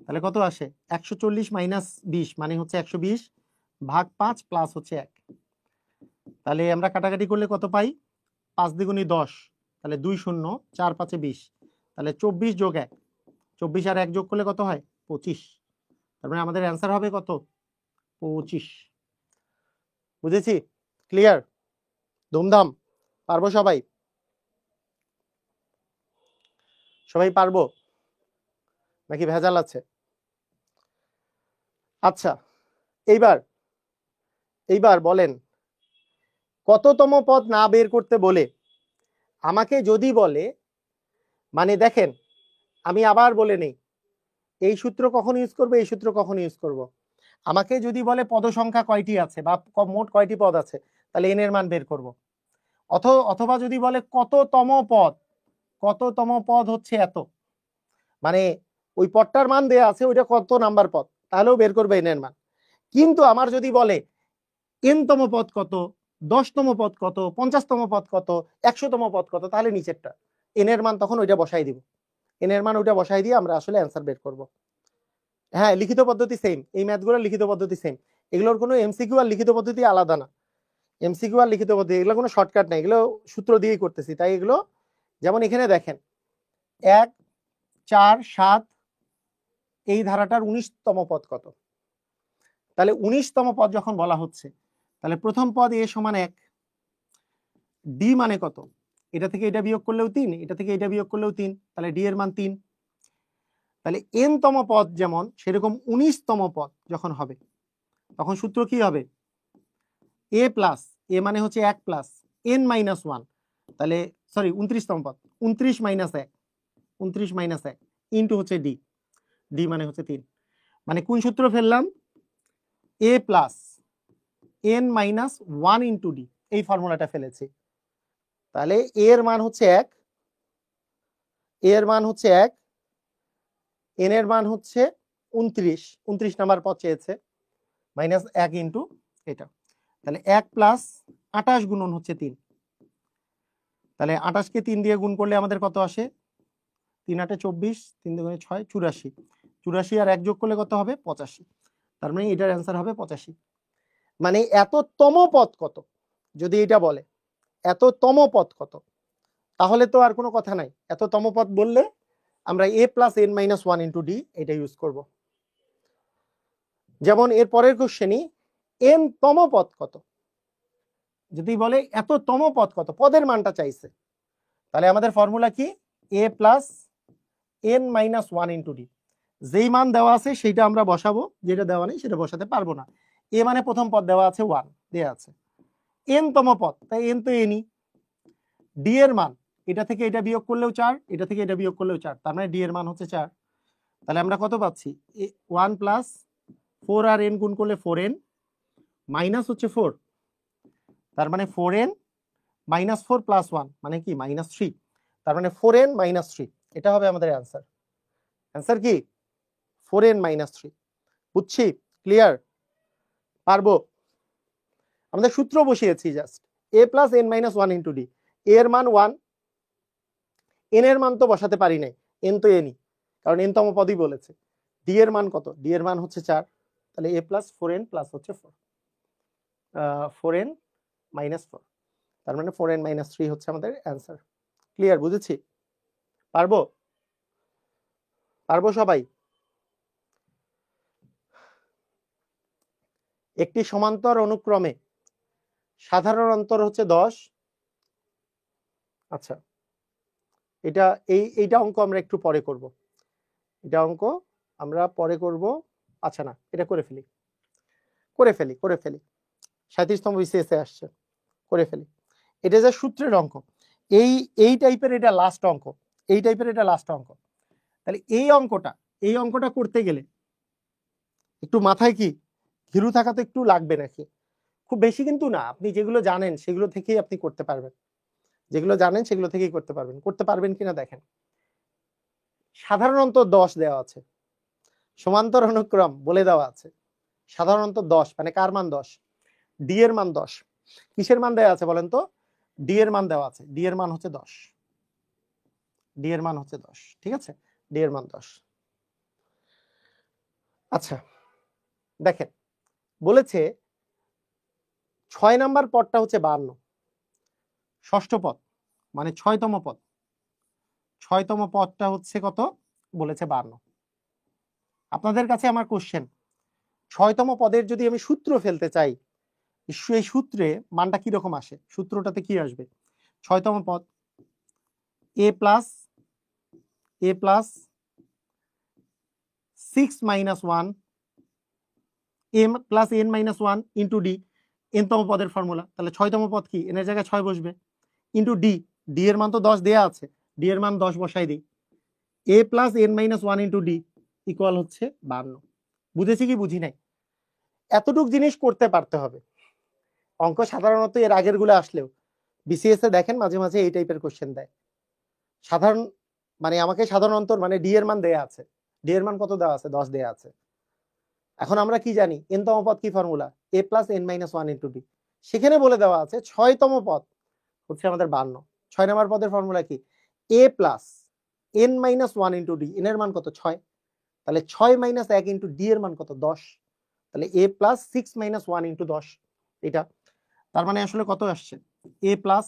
তাহলে কত আসে? 140 - 20 মানে হচ্ছে 120 ভাগ 5 প্লাস হচ্ছে 1। তাহলে আমরা কাটাকাটি করলে কত পাই? 5 দ্বিগুণী 10, তাহলে 2 শূন্য, 4 5 20, তাহলে 24 যোগ 1, 24 আর 1 যোগ করলে কত হয়? 25। তার মানে আমাদের অ্যান্সার হবে কত? 25। বুঝেছি? ক্লিয়ার? ধুমধাম? পারবো সবাই? সবাই পারবো নাকি ভেজাল আছে? আচ্ছা, এইবার এইবার বলেন কততম পদ না বের করতে বলে আমাকে যদি বলে, মানে দেখেন আমি আবার বলে নেই, এই সূত্র কখন ইউজ করবো, এই সূত্র কখন ইউজ করব। আমাকে যদি বলে পদ সংখ্যা কয়টি আছে বা মোট কয়টি পদ আছে তাহলে এন এর মান বের করব। অথবা যদি বলে কততম পদ, কততম পদ হচ্ছে এত, মানে ওই পদটার মান দেয়া আছে ওইটা কত নাম্বার পদ, তাহলেও বের করবে এন এর মান। কিন্তু আমার যদি বলে এনতম পদ কত, 10তম পদ কত, 50তম পদ কত, 100তম পদ কত, তাহলে নিচেরটা এন এর মান তখন ওইটা বসাই দিব। এন এর মান ওইটা বসাই দিয়ে আমরা আসলে অ্যান্সার বের করব। হ্যাঁ, লিখিত পদ্ধতি সেম, এই ম্যাথগুলোর লিখিত পদ্ধতি সেম, এগুলোর কোনো এমসিকিউ আর লিখিত পদ্ধতি আলাদা না। এমসিকিউ আর লিখিত পদ্ধতি এগুলো কোনো শর্টকাট নাই, এগুলো সূত্র দিয়েই করতেছি। তাই এগুলো যেমন এখানে দেখেন 1 4 7 এই ধারাটার 19তম পদ কত, তাহলে 19তম পদ যখন বলা হচ্ছে তাহলে প্রথম পদ এ সমান 1, ডি মানে কত, এটা থেকে এটা বিয়োগ করলেও 3, এটা থেকে এটা বিয়োগ করলেও 3, তাহলে ডি এর মান 3। তাহলে এনতম পদ যেমন সেরকম 19তম পদ যখন হবে তখন সূত্র কি হবে? এ প্লাস, এ মানে হচ্ছে 1 প্লাস এন -1, তাহলে সরি 29তম পদ 29 - 1, 29 মাইনাস 1 ইন্টু হচ্ছে ডি, ডি মানে হচ্ছে 3, মানে কোন সূত্র ফেললাম, A plus N minus 1 into D, এই ফর্মুলাটা ফেলেছি। তাহলে এ এর মান হচ্ছে 1, এ এর মান হচ্ছে 1, এন এর মান হচ্ছে 29 নাম্বার পদ চেয়েছে, মাইনাস 1 ইন্টু এটা, তাহলে 1 প্লাস 28 গুণন হচ্ছে 3, তাহলে 28 কে 3 দিয়ে গুণ করলে আমাদের কত আসে, 3 8 24, 3 2 6 84, 84 আর 1 যোগ করলে কত হবে 85, তার মানে এটার অ্যান্সার হবে 85। মানে এততম পদ কত, যদি এটা বলে এততম পদ কত, তাহলে তো আর কোনো কথা নাই, এততম পদ বললে আমরা a plus N minus 1 into D এটা ইউজ করব। যেমন এর পরের কোশ্চেনই এন তম পদ কত, যদি বলে এততম পদ কত, পদের মানটা চাইছে, তাহলে আমাদের ফর্মুলা কি, a plus N minus 1 into D, যেই মান দেওয়া আছে সেইটা আমরা বসাবো, যেটা দেওয়া নেই সেটা বসাতে পারবো না। এ মানে প্রথম পদ দেওয়া আছে 1 দেওয়া আছে, এন তম পদ তাই এন তো এনই, ডি এর মান এটা থেকে এটা বিয়োগ করলেও 4, এটা থেকে এটা বিয়োগ করলেও 4, তার মানে ডি এর মান হচ্ছে 4। তাহলে আমরা কত পাচ্ছি, 1 প্লাস 4 আর এন গুণ করলে 4n মাইনাস হচ্ছে 4, তার মানে 4n মাইনাস 4 প্লাস 1 মানে কি মাইনাস 3, তার মানে 4n মাইনাস 3, এটা হবে আমাদের অ্যান্সার। অ্যান্সার কি 4n মাইনাস 3, বুঝছি, ক্লিয়ার, পারবো। আমাদের সূত্র বসিয়েছি just, a plus N minus 1 into D, এর মান 1, এন এর মান তো বসাতে পারি নাই, এন তো এনই, কারণ এন তম পদই বলেছে। ডি এর মান কত, ডি এর মান হচ্ছে 4, তাহলে a প্লাস 4n প্লাস হচ্ছে 4n মাইনাস 4, তার মানে 4n মাইনাস 3 হচ্ছে আমাদের অ্যান্সার। ক্লিয়ার, বুঝেছি, পারবো, পারবো সবাই। একটি সমান্তর অনুক্রমে সাধারণ অন্তর হচ্ছে 10, আচ্ছা এটা এইটা অঙ্ক আমরা একটু পরে করব, এটা অঙ্ক আমরা পরে করব, আচ্ছা না এটা করে ফেলি 37তম বিসিএসে আসছে, করে ফেলি। এটা যে সূত্রের অঙ্ক, এই টাইপের এটা লাস্ট অঙ্ক, এই টাইপের এটা লাস্ট অঙ্ক। তাহলে এই অঙ্কটা করতে গেলে একটু মাথায় কি ঘিরু থাকা তো একটু লাগবে নাকি, খুব বেশি কিন্তু না, আপনি যেগুলো জানেন সেগুলো থেকেই আপনি করতে পারবেন, যেগুলো জানেন সেগুলো থেকেই করতে পারবেন কিনা দেখেন। সাধারণত 10 দেওয়া আছে, সমান্তর অনুক্রম বলে দেওয়া আছে, সাধারণত 10 মানে কার মান 10, ডি এর মান 10, কিসের মান দেওয়া আছে বলেন তো, ডি এর মান দেওয়া আছে, ডি এর মান হচ্ছে 10, ডি এর মান হচ্ছে 10, ঠিক আছে, ডি এর মান 10। আচ্ছা দেখেন বলেছে 6 নাম্বার পদটা হচ্ছে 52, ষষ্ঠ পদ মানে 6তম পদ, 6তম পদটা হচ্ছে কত বলেছে 52। আপনাদের কাছে আমার কোশ্চেন, 6তম পদের যদি আমি সূত্র ফেলতে চাই, এই সূত্রে মানটা কি রকম আসে, সূত্রটাতে কি আসবে, 6তম পদ a plus 6 minus 1 m plus n minus 1 into D, nতম পদের ফর্মুলা, তাহলে 6তম পদ কি, n এর জায়গায় 6 বসবে, ইন্টু ডি, ডি এর মান তো 10 দেয়া আছে, ডি এর মান 10 বসাই দিই, a plus n minus 1 into D equal হচ্ছে 52। বুঝেছি কি বুঝি নাই, এতটুক জিনিস করতে পারতে হবে। অঙ্ক সাধারণত এর আগের গুলো আসলেও বিসিএস এ দেখেন মাঝে মাঝে এই টাইপের কোশ্চেন দেয়, সাধারণ মানে আমাকে সাধারণ অন্তর মানে ডি এর মান দেয়া আছে, ডি এর মান কত দেওয়া আছে 10 দেয়া আছে। এখন আমরা কি জানি nতম পদ কি formula, a plus n minus 1 into D, সেখানে বলে দেওয়া আছে 6তম পদ হচ্ছে আমাদের 52, 6 নম্বর পদের ফর্মুলা কি, a plus n minus 1 into D, n এর মান কত 6, তাহলে 6 মাইনাস 1 ইন্টু ডি এর মান কত 10, তাহলে a প্লাস 6 মাইনাস 1 ইন্টু 10 এটা, তার মানে আসলে কত আসছে a প্লাস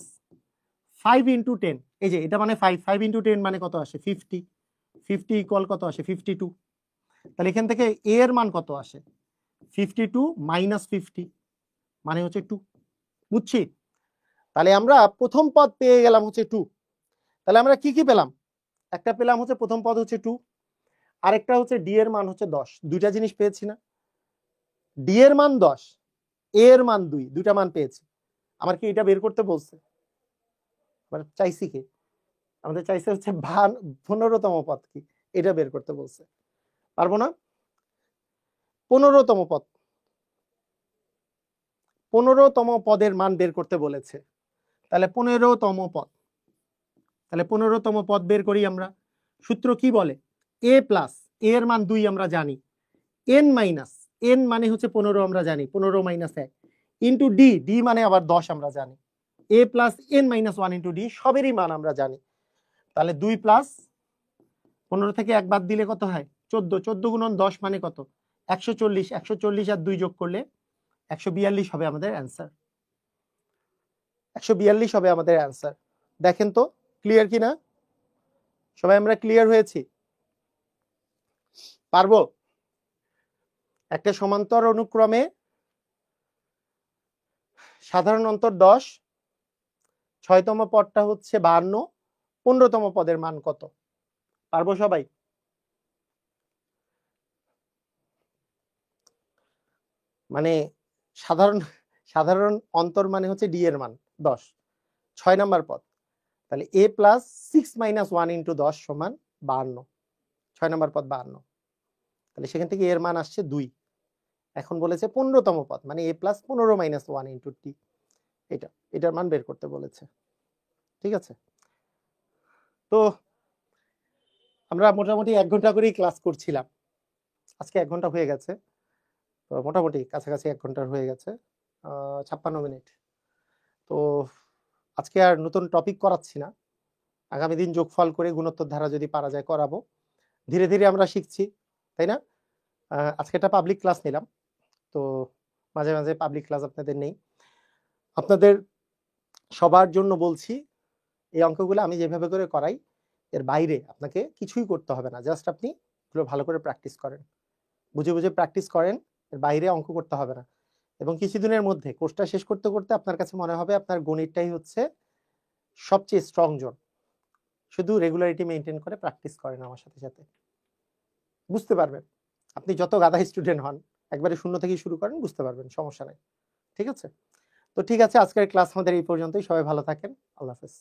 5 ইন্টু 10, এই যে এটা মানে 5 ইন্টু 10 মানে কত আসে 50, 50 ইকুয়াল কত আসে 52, তাহলে এখান থেকে a এর মান কত আসে 52 মাইনাস 50 মানে হচ্ছে 2, বুঝছি। তাহলে আমরা প্রথম পদ পেয়ে গেলাম হচ্ছে 2, তাহলে আমরা কি কি পেলাম, একটা পেলাম হচ্ছে প্রথম পদ হচ্ছে 2, আরেকটা হচ্ছে ডি এর মান হচ্ছে 10, দুইটা জিনিস পেয়েছি না, ডি এর মান 10, এ এর মান 2, দুইটা মান পেয়েছি। আমার কি এটা বের করতে বলছে, চাইছি কি আমাদের চাইছে হচ্ছে 15তম পদ কি এটা বের করতে বলছে। পারবো না? 15তম পদ, 15তম পদের মান বের করতে বলেছে। তাহলে 15তম পদ, তাহলে 15তম পদ বের করি আমরা। সূত্র কি বলে? a প্লাস, a এর মান 2 আমরা জানি, n মাইনাস, n মানে হচ্ছে 15 আমরা জানি, 15 মাইনাস 1 ইন্টু d, d মানে আবার 10 আমরা জানি, a plus n minus 1 into d সবেরই মান আমরা জানি। তাহলে 2 প্লাস 15 থেকে 1 বাদ দিলে কত হয়? 14, 14 গুণন 10 মানে কত? 140, 140 আর 2 যোগ করলে 142 হবে আমাদের অ্যান্সার। 142 হবে আমাদের অ্যান্সার। দেখেন তো ক্লিয়ার কিনা? সবাই আমরা ক্লিয়ার হয়েছি? পারবো? একটা সমান্তর অনুক্রমে সাধারণ অন্তর 10, 6তম পদটা হচ্ছে 52, 15তম পদের মান কত? পারবো সবাই? মানে সাধারণ সাধারণ অন্তর মানে হচ্ছে ডি এর মান 10, 6 নাম্বার পদ। তাহলে a প্লাস 6 মাইনাস 1 ইন্টু 10 সমান 52, 6 নাম্বার পদ 52। তাহলে সেখান থেকে এর মান আসছে 2। এখন বলেছে 15তম পদ মানে a plus 15 minus 1 into T, এটার মান বের করতে বলেছে। ঠিক আছে, তো আমরা মোটামুটি 1 ঘন্টা করেই ক্লাস করছিলাম, আজকে 1 ঘন্টা হয়ে গেছে, তো মোটামুটি কাছাকাছি 1 ঘন্টার হয়ে গেছে, 56 মিনিট। তো আজকে আর নতুন টপিক করাচ্ছি না, আগামী দিন যোগফল করে গুণোত্তর ধারা যদি পারা যায় করাবো। ধীরে ধীরে আমরা শিখছি, তাই না? আজকে একটা পাবলিক ক্লাস নিলাম, তো মাঝে মাঝে পাবলিক ক্লাস আপনাদের নেই। আপনাদের সবার জন্য বলছি, এই অঙ্কগুলো আমি যেভাবে করে করাই এর বাইরে আপনাকে কিছুই করতে হবে না, জাস্ট আপনি এগুলো ভালো করে প্র্যাকটিস করেন, বুঝে বুঝে প্র্যাকটিস করেন, এর বাইরে অঙ্ক করতে হবে না। এবং কিছুদিনের মধ্যে কোর্সটা শেষ করতে করতে আপনার কাছে মনে হবে আপনার গণিতটাই হচ্ছে সবচেয়ে স্ট্রং জোন। শুধু রেগুলারিটি মেনটেন করে প্র্যাকটিস করেন আমার সাথে সাথে, বুঝতে পারবেন। আপনি যত গাধা স্টুডেন্ট হন, একবারে শূন্য থেকেই শুরু করেন, বুঝতে পারবেন, সমস্যা নাই। ঠিক আছে, তো ঠিক আছে, আজকের ক্লাস আমাদের এই পর্যন্তই। সবাই ভালো থাকেন, আল্লাহ হাফেজ।